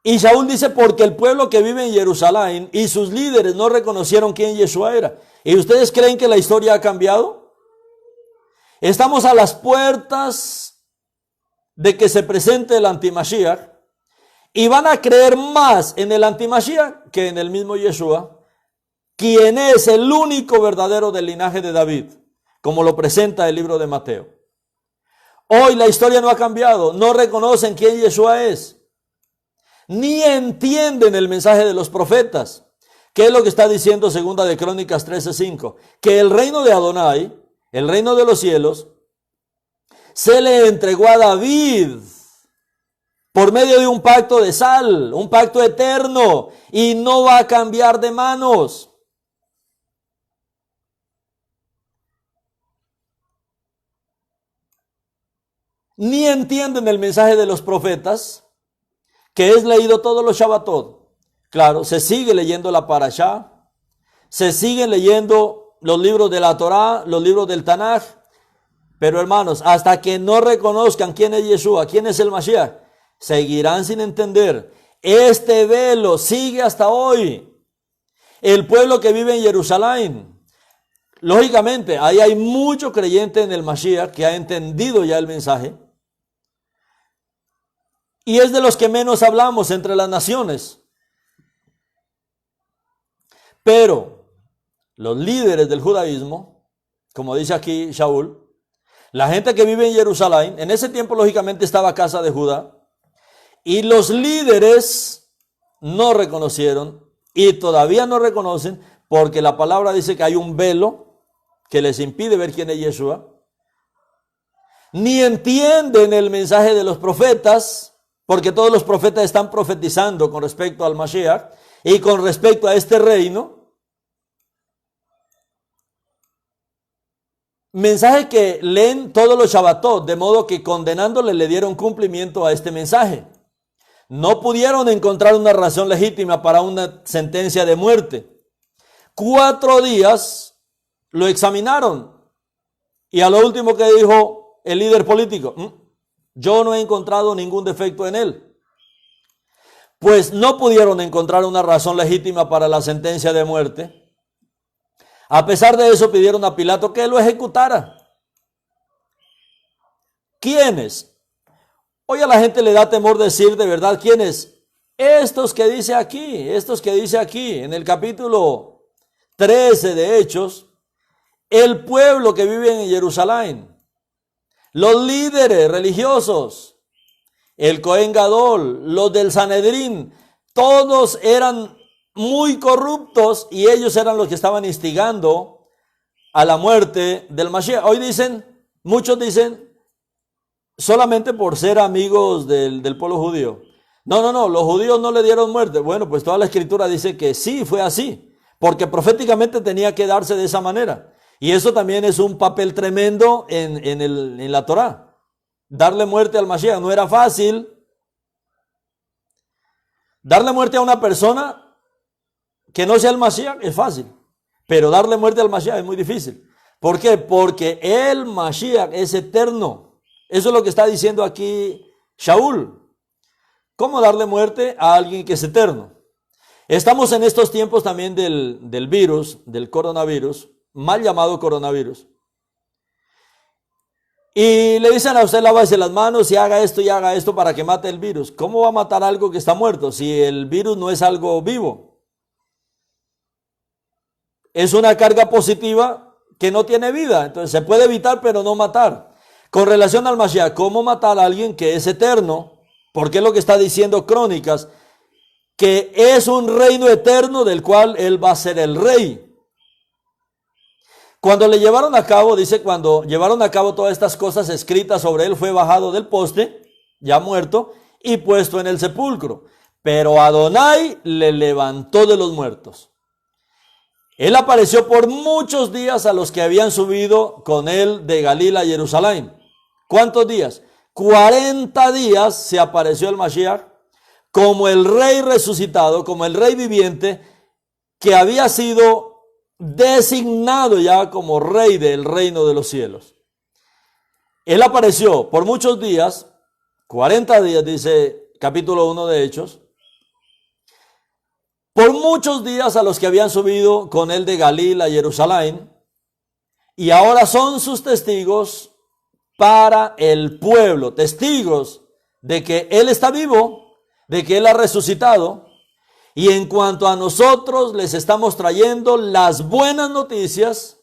Y Shaul dice, porque el pueblo que vive en Jerusalén y sus líderes no reconocieron quién Yeshua era. ¿Y ustedes creen que la historia ha cambiado? Estamos a las puertas de que se presente el antimashiach, y van a creer más en el antimashiach que en el mismo Yeshua, quien es el único verdadero del linaje de David, como lo presenta el libro de Mateo. Hoy la historia no ha cambiado, no reconocen quién Yeshua es, ni entienden el mensaje de los profetas. ¿Qué es lo que está diciendo Segunda de Crónicas 13:5? Que el reino de Adonai, el reino de los cielos, se le entregó a David por medio de un pacto de sal, un pacto eterno, y no va a cambiar de manos. Ni entienden el mensaje de los profetas, que es leído todos los Shabbatot. Claro, se sigue leyendo la Parashá, se siguen leyendo los libros de la Torá, los libros del Tanaj, pero hermanos, hasta que no reconozcan quién es Yeshua, quién es el Mashiach, seguirán sin entender. Este velo sigue hasta hoy. El pueblo que vive en Jerusalén, lógicamente, ahí hay mucho creyente en el Mashiach que ha entendido ya el mensaje, y es de los que menos hablamos entre las naciones. Pero los líderes del judaísmo, como dice aquí Shaul, la gente que vive en Jerusalén, en ese tiempo lógicamente estaba casa de Judá, y los líderes no reconocieron y todavía no reconocen, porque la palabra dice que hay un velo que les impide ver quién es Yeshua. Ni entienden el mensaje de los profetas, porque todos los profetas están profetizando con respecto al Mashiach y con respecto a este reino. Mensaje que leen todos los Shabbatot, de modo que condenándole le dieron cumplimiento a este mensaje. No pudieron encontrar una razón legítima para una sentencia de muerte. 4 días lo examinaron, y a lo último que dijo el líder político, yo no he encontrado ningún defecto en él. pues no pudieron encontrar una razón legítima para la sentencia de muerte. A pesar de eso, pidieron a Pilato que lo ejecutara. ¿Quiénes? Hoy a la gente le da temor decir de verdad quiénes. Estos que dice aquí en el capítulo 13 de Hechos, el pueblo que vive en Jerusalén, los líderes religiosos, el Cohen Gadol, los del Sanedrín, todos eran muy corruptos y ellos eran los que estaban instigando a la muerte del Mashiach. Hoy dicen, muchos dicen, solamente por ser amigos del pueblo judío. No, los judíos no le dieron muerte. Bueno, pues toda la escritura dice que sí, fue así, porque tenía que darse de esa manera. Y eso también es un papel tremendo en la Torá. Darle muerte al Mashiach no era fácil. Darle muerte a una persona que no sea el Mashiach es fácil, pero darle muerte al Mashiach es muy difícil. ¿Por qué? Porque el Mashiach es eterno. Eso es lo que está diciendo aquí Shaul. ¿Cómo darle muerte a alguien que es eterno? Estamos en estos tiempos también del virus, del coronavirus, mal llamado coronavirus. Y le dicen a usted, lávese las manos y haga esto para que mate el virus. ¿Cómo va a matar algo que está muerto si el virus no es algo vivo? Es una carga positiva que no tiene vida. Entonces se puede evitar pero no matar. Con relación al Mashiach, ¿cómo matar a alguien que es eterno? Porque es lo que está diciendo Crónicas, que es un reino eterno del cual él va a ser el rey. Cuando le llevaron a cabo, dice, cuando llevaron a cabo todas estas cosas escritas sobre él, fue bajado del poste, ya muerto, y puesto en el sepulcro. Pero Adonai le levantó de los muertos. Él apareció por muchos días a los que habían subido con él de Galilea a Jerusalén. ¿Cuántos días? 40 días se apareció el Mashiach como el rey resucitado, como el rey viviente, que había sido designado ya como rey del reino de los cielos. Él apareció por muchos días, 40 días, dice capítulo 1 de Hechos, por muchos días a los que habían subido con él de Galilea a Jerusalén, y ahora son sus testigos para el pueblo, testigos de que él está vivo, de que él ha resucitado. Y en cuanto a nosotros, les estamos trayendo las buenas noticias,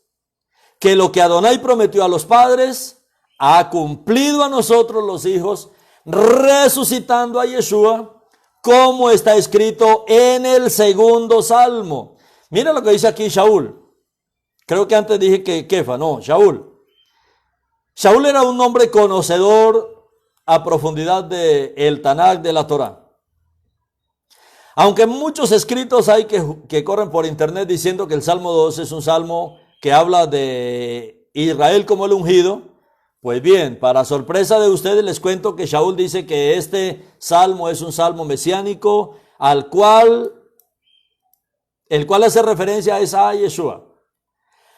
que lo que Adonai prometió a los padres, ha cumplido a nosotros los hijos, resucitando a Yeshua, como está escrito en el segundo salmo. Mira lo que dice aquí Shaul. Creo que antes dije que Kefa, no, Shaul. Shaul era un hombre conocedor a profundidad del Tanakh, de la Torá. Aunque muchos escritos hay que corren por internet diciendo que el Salmo 2 es un salmo que habla de Israel como el ungido, pues bien, para sorpresa de ustedes les cuento que Shaul dice que este salmo es un salmo mesiánico el cual hace referencia a Yeshua.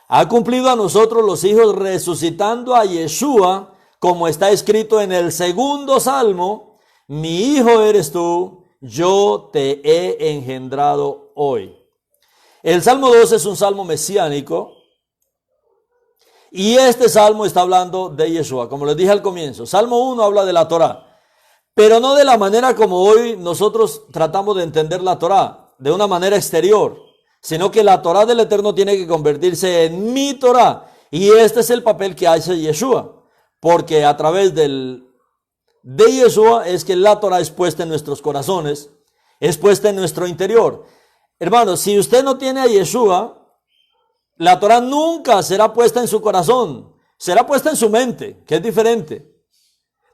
Ha cumplido a nosotros los hijos resucitando a Yeshua, como está escrito en el segundo salmo, mi hijo eres tú, yo te he engendrado hoy. El Salmo 2 es un salmo mesiánico y este salmo está hablando de Yeshua, como les dije al comienzo. Salmo 1 habla de la Torá, pero no de la manera como hoy nosotros tratamos de entender la Torá, de una manera exterior, sino que la Torá del Eterno tiene que convertirse en mi Torá. Y este es el papel que hace Yeshua, porque a través de Yeshua es que la Torá es puesta en nuestros corazones, es puesta en nuestro interior. Hermanos, si usted no tiene a Yeshua, la Torá nunca será puesta en su corazón, será puesta en su mente, que es diferente,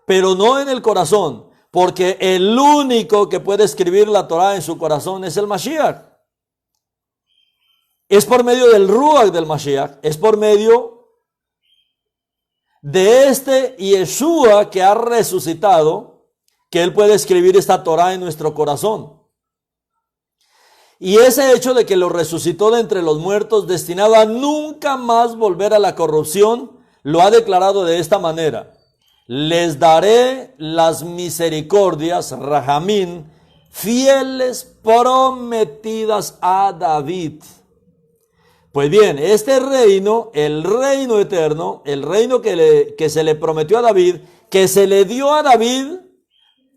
pero no en el corazón, porque el único que puede escribir la Torá en su corazón es el Mashiach. Es por medio del Ruach del Mashiach, es por medio de este Yeshua que ha resucitado, que él puede escribir esta Torá en nuestro corazón. Y ese hecho de que lo resucitó de entre los muertos, destinado a nunca más volver a la corrupción, lo ha declarado de esta manera: les daré las misericordias, Rahamín, fieles, prometidas a David. Pues bien, este reino, el reino eterno, el reino que se le prometió a David, que se le dio a David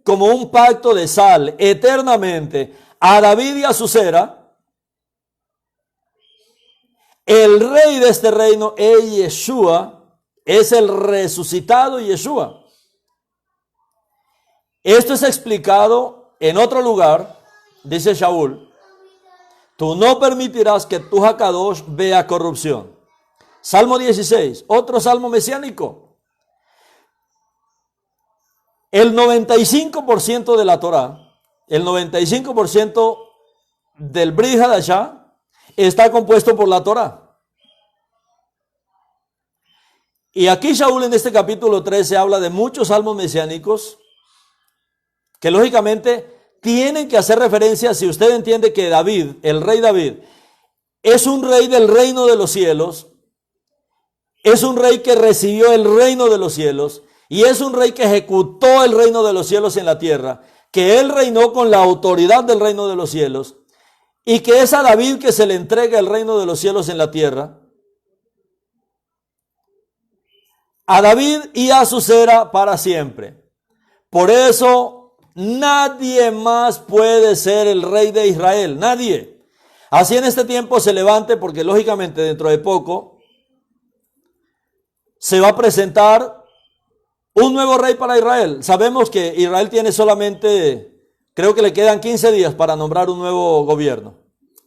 como un pacto de sal eternamente a David y a su cera, el rey de este reino es Yeshua, es el resucitado Yeshua. Esto es explicado en otro lugar, dice Shaul: tú no permitirás que tu Hakadosh vea corrupción. Salmo 16, otro salmo mesiánico. El 95% de la Torah, el 95% del Brit Hadashah está compuesto por la Torah. Y aquí Shaul en este capítulo 13 habla de muchos salmos mesiánicos que lógicamente tienen que hacer referencia, si usted entiende que David, el rey David, es un rey del reino de los cielos, es un rey que recibió el reino de los cielos y es un rey que ejecutó el reino de los cielos en la tierra, que él reinó con la autoridad del reino de los cielos y que es a David que se le entrega el reino de los cielos en la tierra, a David y a su cera para siempre. Por eso nadie más puede ser el rey de Israel, nadie. Así en este tiempo se levante, porque lógicamente dentro de poco se va a presentar un nuevo rey para Israel. Sabemos que Israel tiene solamente, creo que le quedan 15 días para nombrar un nuevo gobierno.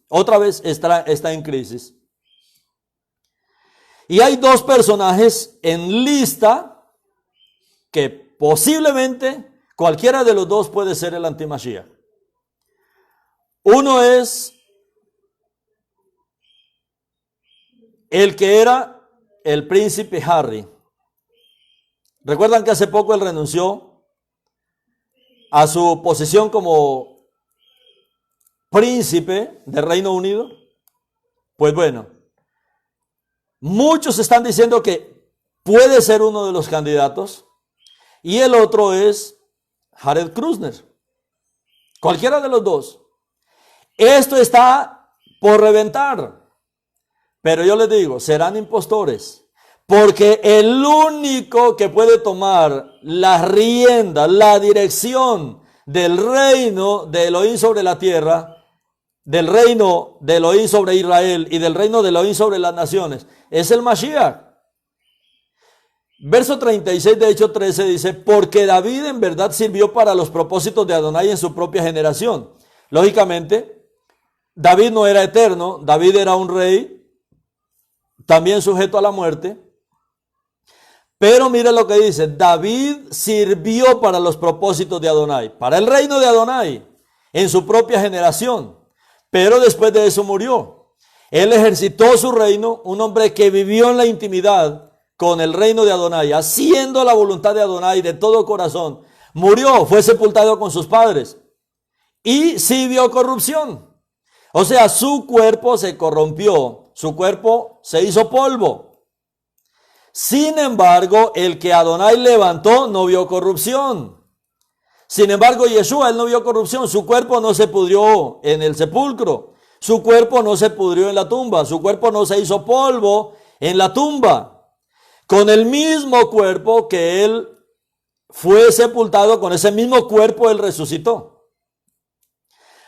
Otra vez está en crisis. Y hay dos personajes en lista que posiblemente cualquiera de los dos puede ser el antimashiach. Uno es el que era el príncipe Harry. ¿Recuerdan que hace poco él renunció a su posición como príncipe del Reino Unido? Pues bueno, muchos están diciendo que puede ser uno de los candidatos y el otro es Jared Kushner. Cualquiera de los dos. Esto está por reventar. Pero yo les digo, serán impostores. Porque el único que puede tomar la rienda, la dirección del reino de Elohim sobre la tierra, del reino de Elohim sobre Israel y del reino de Elohim sobre las naciones, es el Mashiach. Verso 36 de Hechos 13 dice: porque David en verdad sirvió para los propósitos de Adonai en su propia generación. Lógicamente, David no era eterno, David era un rey, también sujeto a la muerte. Pero mire lo que dice: David sirvió para los propósitos de Adonai, para el reino de Adonai, en su propia generación. Pero después de eso murió. Él ejercitó su reino, un hombre que vivió en la intimidad con el reino de Adonai, haciendo la voluntad de Adonai de todo corazón. Murió, fue sepultado con sus padres y sí vio corrupción. O sea, su cuerpo se corrompió, su cuerpo se hizo polvo. Sin embargo, el que Adonai levantó no vio corrupción. Sin embargo, Yeshua, él no vio corrupción. Su cuerpo no se pudrió en el sepulcro. Su cuerpo no se pudrió en la tumba. Su cuerpo no se hizo polvo en la tumba. Con el mismo cuerpo que él fue sepultado, con ese mismo cuerpo él resucitó.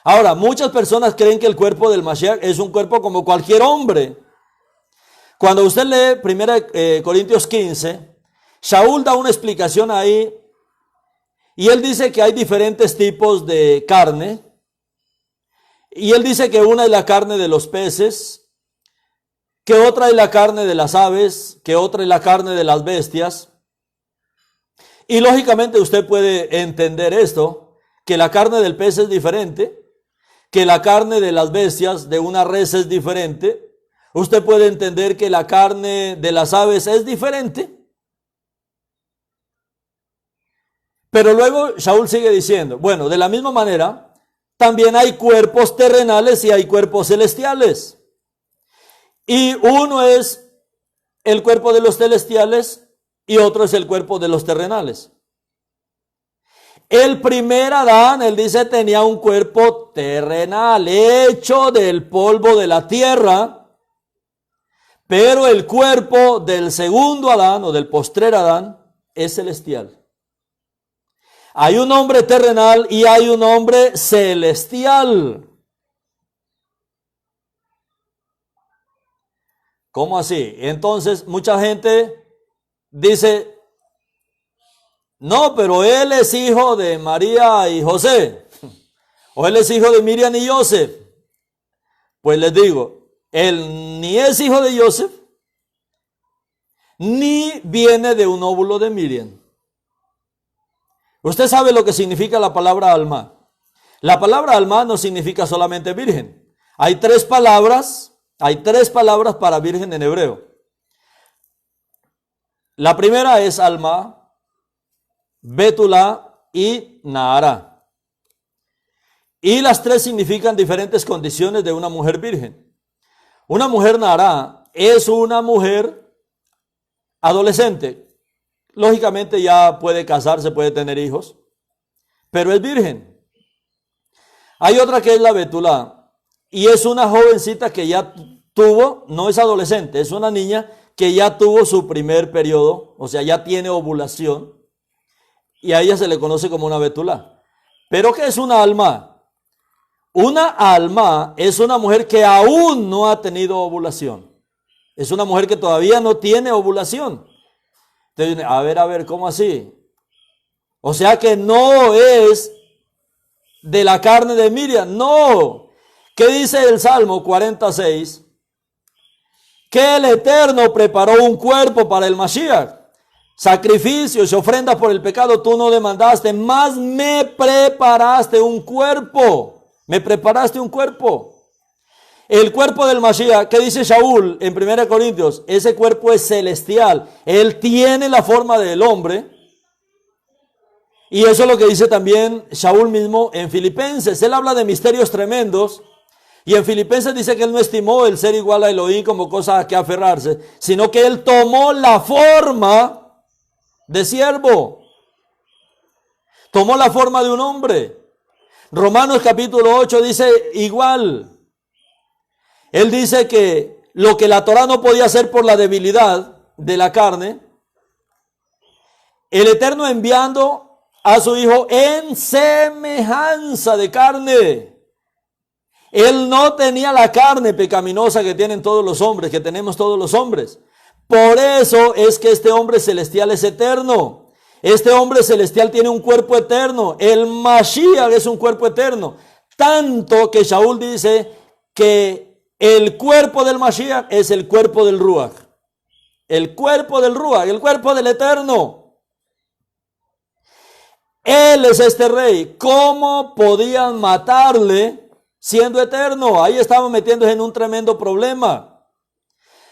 Ahora, muchas personas creen que el cuerpo del Mashiach es un cuerpo como cualquier hombre. Cuando usted lee 1 Corintios 15, Shaul da una explicación ahí y él dice que hay diferentes tipos de carne. Y él dice que una es la carne de los peces, que otra es la carne de las aves, que otra es la carne de las bestias. Y lógicamente usted puede entender esto, que la carne del pez es diferente, que la carne de las bestias, de una res, es diferente. Usted puede entender que la carne de las aves es diferente. Pero luego Shaul sigue diciendo, bueno, de la misma manera, también hay cuerpos terrenales y hay cuerpos celestiales. Y uno es el cuerpo de los celestiales y otro es el cuerpo de los terrenales. El primer Adán, él dice, tenía un cuerpo terrenal, hecho del polvo de la tierra, pero el cuerpo del segundo Adán o del postrer Adán es celestial. Hay un hombre terrenal y hay un hombre celestial. ¿Cómo así? Entonces, mucha gente dice, no, pero él es hijo de María y José, o él es hijo de Miriam y Joseph. Pues les digo, él ni es hijo de Joseph, ni viene de un óvulo de Miriam. Usted sabe lo que significa la palabra alma. La palabra alma no significa solamente virgen. Hay tres palabras para virgen en hebreo. La primera es alma, betula y nahara. Y las tres significan diferentes condiciones de una mujer virgen. Una mujer nahara es una mujer adolescente. Lógicamente ya puede casarse, puede tener hijos, pero es virgen. Hay otra que es la betula, y es una jovencita que ya tuvo, no es adolescente, es una niña que ya tuvo su primer periodo, o sea, ya tiene ovulación, y a ella se le conoce como una betula. ¿Pero qué es una alma? Una alma es una mujer que aún no ha tenido ovulación. Es una mujer que todavía no tiene ovulación. Entonces, a ver, ¿cómo así? O sea que no es de la carne de Miriam, no. ¿Qué dice el Salmo 46? Que el Eterno preparó un cuerpo para el Mashiach. Sacrificios y ofrendas por el pecado tú no demandaste, mas me preparaste un cuerpo. Me preparaste un cuerpo. El cuerpo del Mashiach, ¿qué dice Shaul en 1 Corintios? Ese cuerpo es celestial. Él tiene la forma del hombre. Y eso es lo que dice también Shaul mismo en Filipenses. Él habla de misterios tremendos. Y en Filipenses dice que él no estimó el ser igual a Elohim como cosa a que aferrarse, sino que él tomó la forma de siervo. Tomó la forma de un hombre. Romanos capítulo 8 dice igual. Él dice que lo que la Torah no podía hacer por la debilidad de la carne, el Eterno enviando a su Hijo en semejanza de carne. Él no tenía la carne pecaminosa que tienen todos los hombres, que tenemos todos los hombres. Por eso es que este hombre celestial es eterno. Este hombre celestial tiene un cuerpo eterno. El Mashiach es un cuerpo eterno. Tanto que Shaul dice que el cuerpo del Mashiach es el cuerpo del Ruach. El cuerpo del Ruach, el cuerpo del Eterno. Él es este rey. ¿Cómo podían matarle siendo eterno? Ahí estaban metiéndose en un tremendo problema.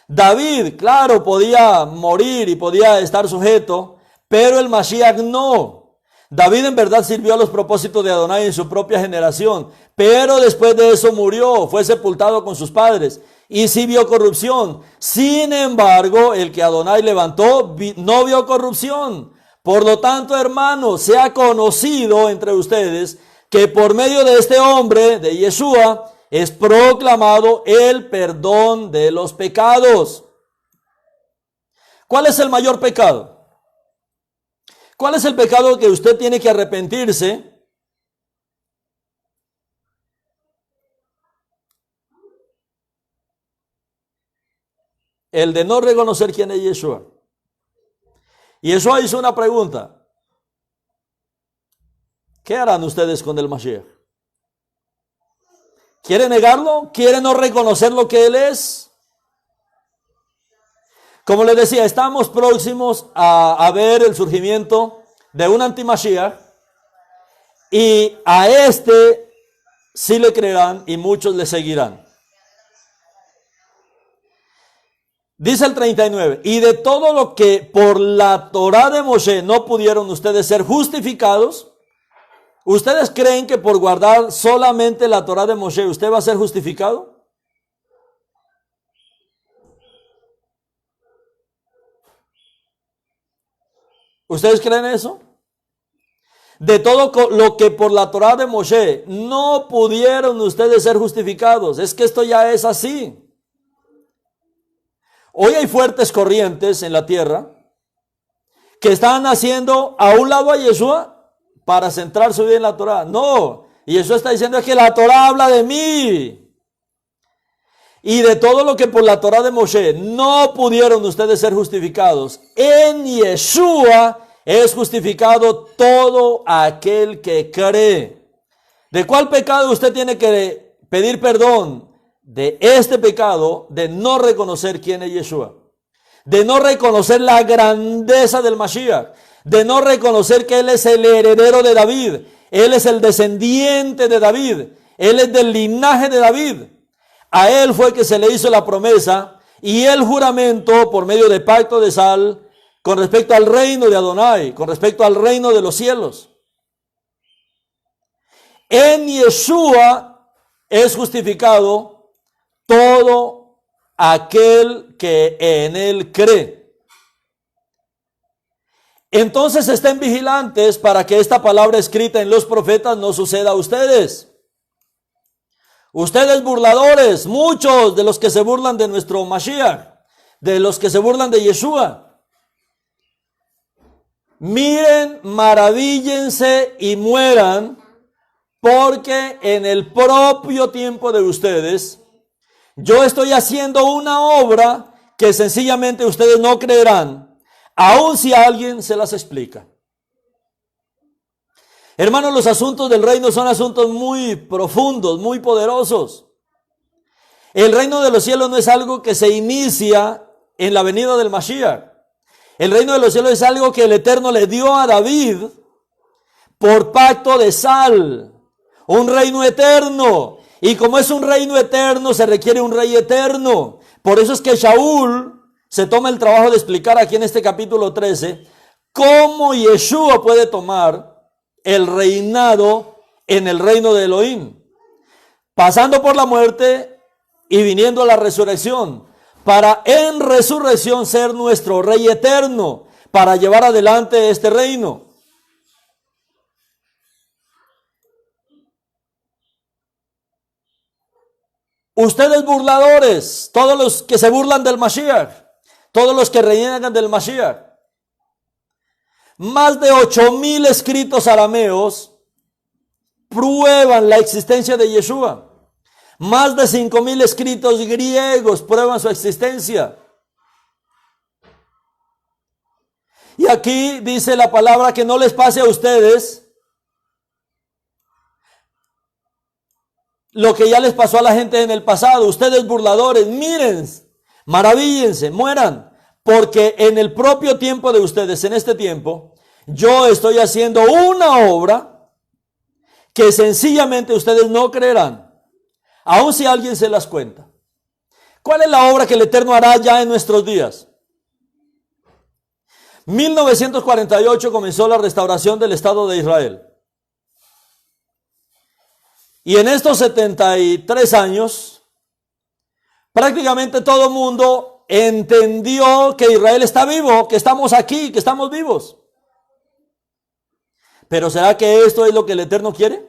David, claro, podía morir y podía estar sujeto, pero el Mashiach no. David en verdad sirvió a los propósitos de Adonai en su propia generación, pero después de eso murió, fue sepultado con sus padres y sí vio corrupción. Sin embargo, el que Adonai levantó no vio corrupción. Por lo tanto, hermanos, se ha conocido entre ustedes que por medio de este hombre, de Yeshua, es proclamado el perdón de los pecados. ¿Cuál es el mayor pecado? ¿Cuál es el pecado que usted tiene que arrepentirse? El de no reconocer quién es Yeshua. Y Yeshua hizo una pregunta. ¿Qué harán ustedes con el Mashiach? ¿Quiere negarlo? ¿Quiere no reconocer lo que Él es? Como les decía, estamos próximos a ver el surgimiento de un anti-Mashiach. Y a este sí le creerán y muchos le seguirán. Dice el 39, y de todo lo que por la Torah de Moshe no pudieron ustedes ser justificados, ¿ustedes creen que por guardar solamente la Torah de Moshe usted va a ser justificado? ¿Ustedes creen eso? De todo lo que por la Torá de Moshe no pudieron ustedes ser justificados. Es que esto ya es así. Hoy hay fuertes corrientes en la tierra que están haciendo a un lado a Yeshua para centrar su vida en la Torá. No, y Yeshua está diciendo es que la Torá habla de mí. Y de todo lo que por la Torá de Moshe no pudieron ustedes ser justificados, en Yeshua es justificado todo aquel que cree. ¿De cuál pecado usted tiene que pedir perdón? De este pecado de no reconocer quién es Yeshua, de no reconocer la grandeza del Mashiach, de no reconocer que Él es el heredero de David, Él es el descendiente de David, Él es del linaje de David. A Él fue que se le hizo la promesa y el juramento por medio de pacto de sal con respecto al reino de Adonai, con respecto al reino de los cielos. En Yeshua es justificado todo aquel que en Él cree. Entonces estén vigilantes para que esta palabra escrita en los profetas no suceda a ustedes. Ustedes burladores, muchos de los que se burlan de nuestro Mashiach, de los que se burlan de Yeshua. Miren, maravíllense y mueran, porque en el propio tiempo de ustedes, yo estoy haciendo una obra que sencillamente ustedes no creerán, aun si alguien se las explica. Hermanos, los asuntos del reino son asuntos muy profundos, muy poderosos. El reino de los cielos no es algo que se inicia en la venida del Mashiach. El reino de los cielos es algo que el Eterno le dio a David por pacto de sal. Un reino eterno. Y como es un reino eterno, se requiere un rey eterno. Por eso es que Shaul se toma el trabajo de explicar aquí en este capítulo 13 cómo Yeshua puede tomar el reinado en el reino de Elohim, pasando por la muerte y viniendo a la resurrección, para en resurrección ser nuestro rey eterno, para llevar adelante este reino. Ustedes burladores, todos los que se burlan del Mashiach, todos los que reniegan del Mashiach, más de 8,000 escritos arameos prueban la existencia de Yeshua. Más de 5,000 escritos griegos prueban su existencia. Y aquí dice la palabra que no les pase a ustedes lo que ya les pasó a la gente en el pasado. Ustedes burladores, miren, maravíllense, mueran. Porque en el propio tiempo de ustedes, en este tiempo, yo estoy haciendo una obra que sencillamente ustedes no creerán, aun si alguien se las cuenta. ¿Cuál es la obra que el Eterno hará ya en nuestros días? 1948 comenzó la restauración del Estado de Israel. Y en estos 73 años, prácticamente todo el mundo entendió que Israel está vivo, que estamos aquí, que estamos vivos. ¿Pero será que esto es lo que el Eterno quiere?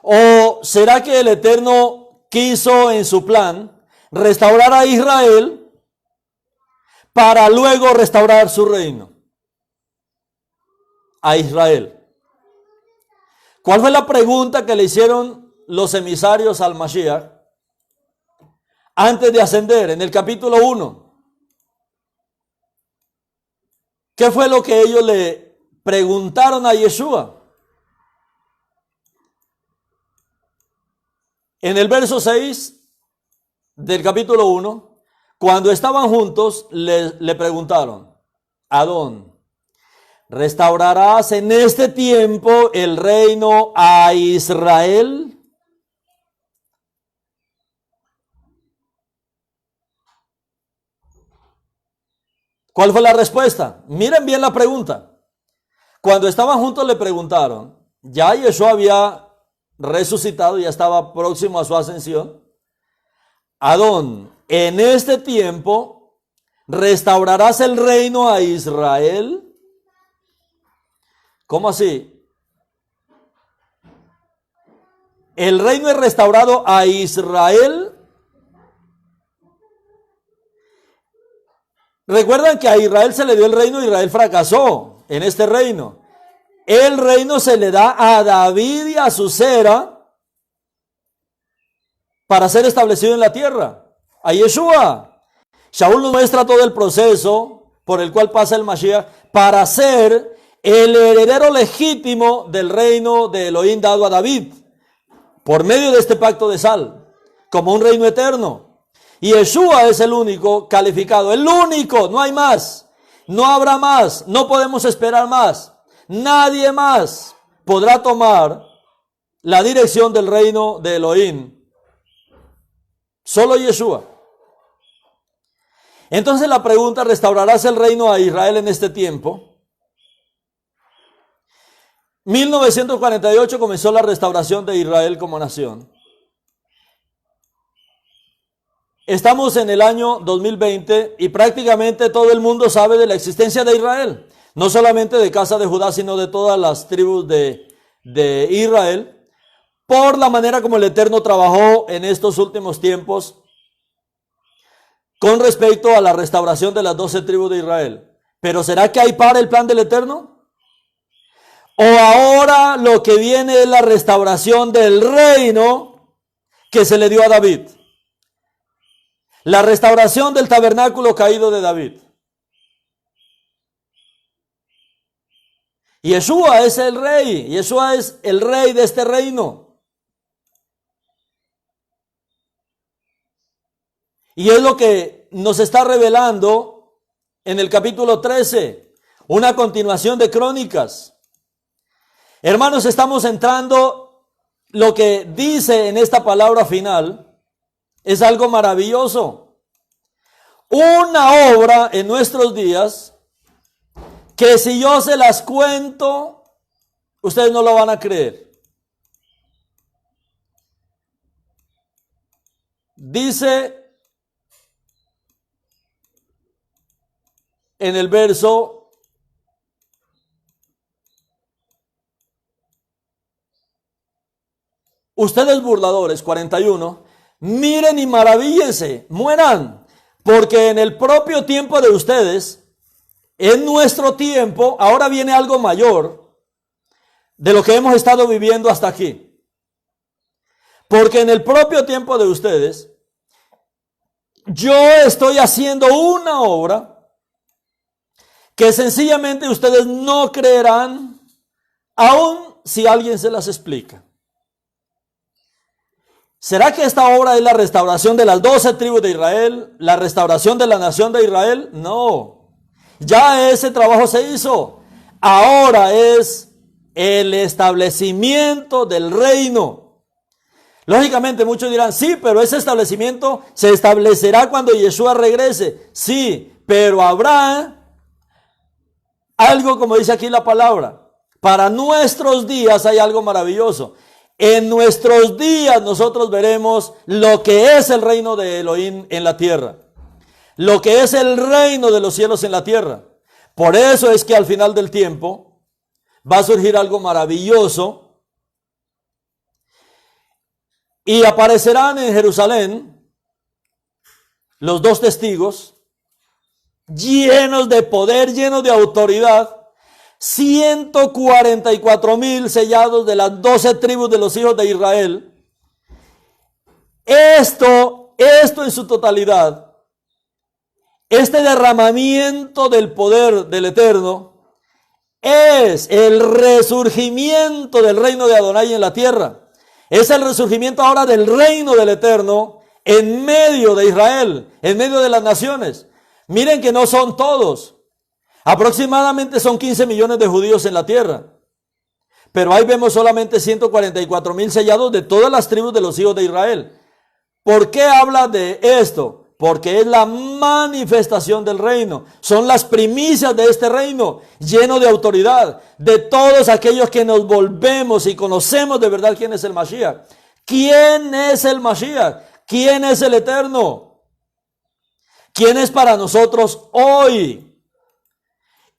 ¿O será que el Eterno quiso en su plan restaurar a Israel para luego restaurar su reino? A Israel. ¿Cuál fue la pregunta que le hicieron los emisarios al Mashiach antes de ascender? En el capítulo 1. ¿Qué fue lo que ellos le preguntaron a Yeshua? En el verso 6 del capítulo 1, cuando estaban juntos, le preguntaron: Adón, ¿restaurarás en este tiempo el reino a Israel? ¿Cuál fue la respuesta? Miren bien la pregunta. Cuando estaban juntos le preguntaron, ya Yeshua había resucitado, ya estaba próximo a su ascensión. Adón, en este tiempo, ¿restaurarás el reino a Israel? ¿Cómo así? El reino es restaurado a Israel. Recuerdan que a Israel se le dio el reino, Israel fracasó en este reino. El reino se le da a David y a su cera para ser establecido en la tierra, a Yeshua. Shaul nos muestra todo el proceso por el cual pasa el Mashiach para ser el heredero legítimo del reino de Elohim dado a David, por medio de este pacto de sal, como un reino eterno. Y Yeshua es el único calificado, el único, no hay más, no habrá más, no podemos esperar más. Nadie más podrá tomar la dirección del reino de Elohim. Solo Yeshua. Entonces la pregunta, ¿restaurarás el reino a Israel en este tiempo? 1948 comenzó la restauración de Israel como nación. Estamos en el año 2020 y prácticamente todo el mundo sabe de la existencia de Israel. No solamente de casa de Judá, sino de todas las tribus de Israel, por la manera como el Eterno trabajó en estos últimos tiempos con respecto a la restauración de las 12 tribus de Israel. Pero ¿será que hay para el plan del Eterno? ¿O ahora lo que viene es la restauración del reino que se le dio a David? La restauración del tabernáculo caído de David. Yeshua es el rey. Yeshua es el rey de este reino. Y es lo que nos está revelando en el capítulo 13. Una continuación de Crónicas. Hermanos, estamos entrando, lo que dice en esta palabra final es algo maravilloso. Una obra en nuestros días que si yo se las cuento, ustedes no lo van a creer. Dice en el verso ustedes burladores, 41, miren y maravíllense, mueran, porque en el propio tiempo de ustedes, en nuestro tiempo, ahora viene algo mayor de lo que hemos estado viviendo hasta aquí. Porque en el propio tiempo de ustedes, yo estoy haciendo una obra que sencillamente ustedes no creerán, aun si alguien se las explica. ¿Será que esta obra es la restauración de las 12 tribus de Israel? ¿La restauración de la nación de Israel? No. Ya ese trabajo se hizo. Ahora es el establecimiento del reino. Lógicamente muchos dirán, sí, pero ese establecimiento se establecerá cuando Yeshua regrese. Sí, pero habrá algo, como dice aquí la palabra. Para nuestros días hay algo maravilloso. En nuestros días nosotros veremos lo que es el reino de Elohim en la tierra. Lo que es el reino de los cielos en la tierra. Por eso es que al final del tiempo va a surgir algo maravilloso. Y aparecerán en Jerusalén los dos testigos llenos de poder, llenos de autoridad. 144,000 sellados de las 12 tribus de los hijos de Israel. Esto en su totalidad, este derramamiento del poder del Eterno, es el resurgimiento del reino de Adonai en la tierra. Es el resurgimiento ahora del reino del Eterno en medio de Israel, en medio de las naciones. Miren que no son todos. Aproximadamente son 15 millones de judíos en la tierra. Pero ahí vemos solamente 144,000 sellados de todas las tribus de los hijos de Israel. ¿Por qué habla de esto? Porque es la manifestación del reino. Son las primicias de este reino, lleno de autoridad. De todos aquellos que nos volvemos y conocemos de verdad quién es el Mashiach. ¿Quién es el Mashiach? ¿Quién es el Eterno? ¿Quién es para nosotros hoy?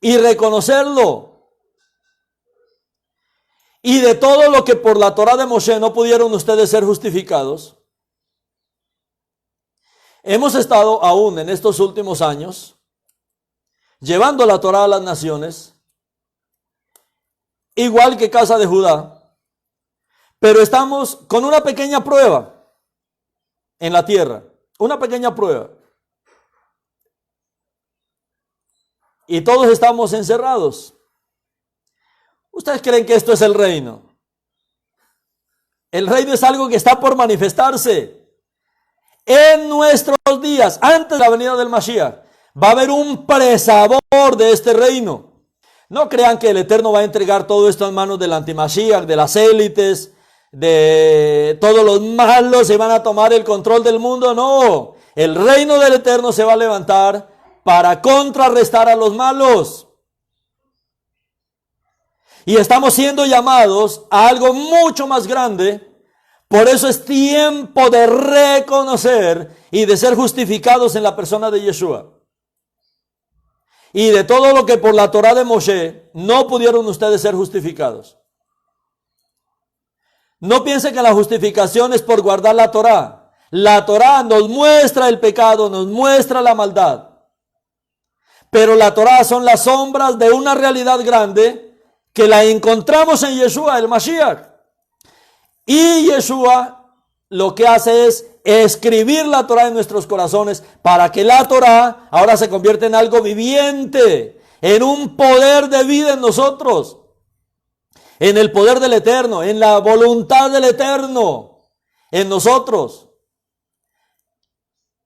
Y reconocerlo. y de todo lo que por la Torá de Moshe no pudieron ustedes ser justificados, hemos estado aún en estos últimos años llevando la Torá a las naciones, igual que casa de Judá, pero estamos con una pequeña prueba en la tierra, una pequeña prueba. Y todos estamos encerrados. ¿Ustedes creen que esto es el reino? El reino es algo que está por manifestarse. En nuestros días, antes de la venida del Mashiach, va a haber un presabor de este reino. No crean que el Eterno va a entregar todo esto en manos del antimashiach, de las élites, de todos los malos se van a tomar el control del mundo. No, el reino del Eterno se va a levantar para contrarrestar a los malos. Y estamos siendo llamados a algo mucho más grande. Por eso es tiempo de reconocer y de ser justificados en la persona de Yeshua. Y de todo lo que por la Torá de Moshe no pudieron ustedes ser justificados. No piensen que la justificación es por guardar la Torá. La Torá nos muestra el pecado, nos muestra la maldad. Pero la Torá son las sombras de una realidad grande que la encontramos en Yeshua, el Mashiach. Y Yeshua lo que hace es escribir la Torá en nuestros corazones para que la Torá ahora se convierta en algo viviente, en un poder de vida en nosotros, en el poder del Eterno, en la voluntad del Eterno, en nosotros.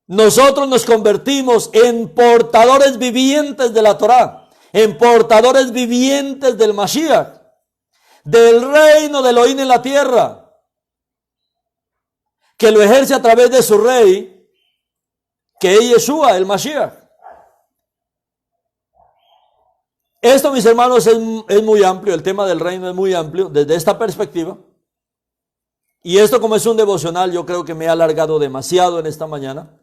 Nosotros nos convertimos en portadores vivientes de la Torá, en portadores vivientes del Mashiach, del reino de Elohim en la tierra, que lo ejerce a través de su rey, que es Yeshua, el Mashiach. Esto, mis hermanos, es muy amplio, el tema del reino es muy amplio desde esta perspectiva. Y esto, como es un devocional, yo creo que me he alargado demasiado en esta mañana.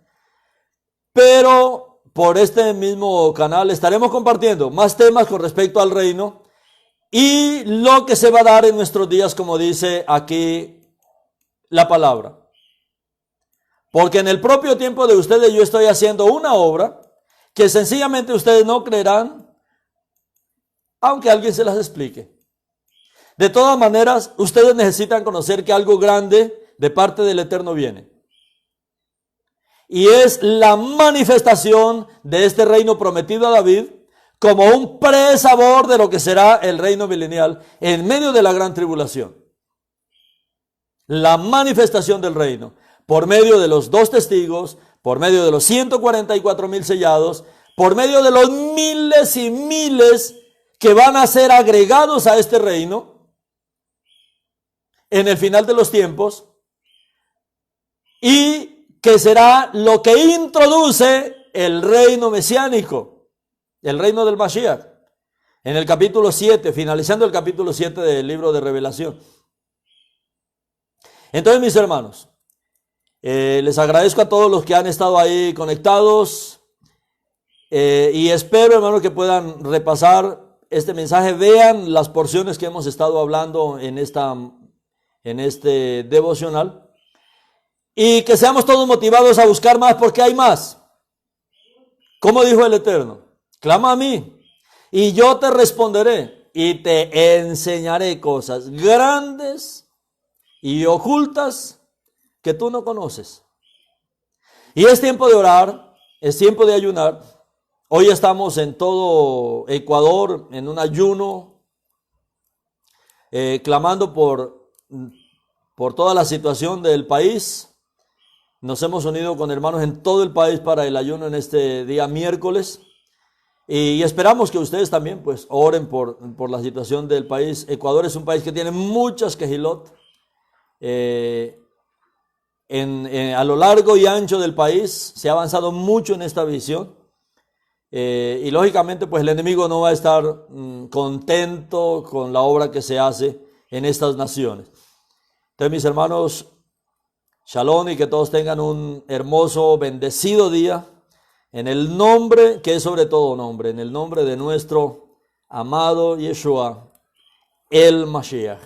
Pero por este mismo canal estaremos compartiendo más temas con respecto al reino y lo que se va a dar en nuestros días, como dice aquí la palabra. Porque en el propio tiempo de ustedes yo estoy haciendo una obra que sencillamente ustedes no creerán, aunque alguien se las explique. De todas maneras, ustedes necesitan conocer que algo grande de parte del Eterno viene. Y es la manifestación de este reino prometido a David como un presabor de lo que será el reino milenial en medio de la gran tribulación. La manifestación del reino por medio de los 2 testigos, por medio de los 144,000 sellados, por medio de los miles y miles que van a ser agregados a este reino en el final de los tiempos, y que será lo que introduce el reino mesiánico, el reino del Mashiach, en el capítulo 7, finalizando el capítulo 7 del libro de Revelación. Entonces, mis hermanos, les agradezco a todos los que han estado ahí conectados y espero, hermanos, que puedan repasar este mensaje, vean las porciones que hemos estado hablando en este devocional. Y que seamos todos motivados a buscar más, porque hay más. Como dijo el Eterno, clama a mí y yo te responderé y te enseñaré cosas grandes y ocultas que tú no conoces. Y es tiempo de orar, es tiempo de ayunar. Hoy estamos en todo Ecuador en un ayuno, clamando por toda la situación del país. Nos hemos unido con hermanos en todo el país para el ayuno en este día miércoles. Y esperamos que ustedes también pues oren por la situación del país. Ecuador es un país que tiene muchas quejilot. A lo largo y ancho del país se ha avanzado mucho en esta visión. Y lógicamente pues el enemigo no va a estar contento con la obra que se hace en estas naciones. Entonces, mis hermanos, shalom, y que todos tengan un hermoso, bendecido día en el nombre que es sobre todo nombre, en el nombre de nuestro amado Yeshua, el Mashiach.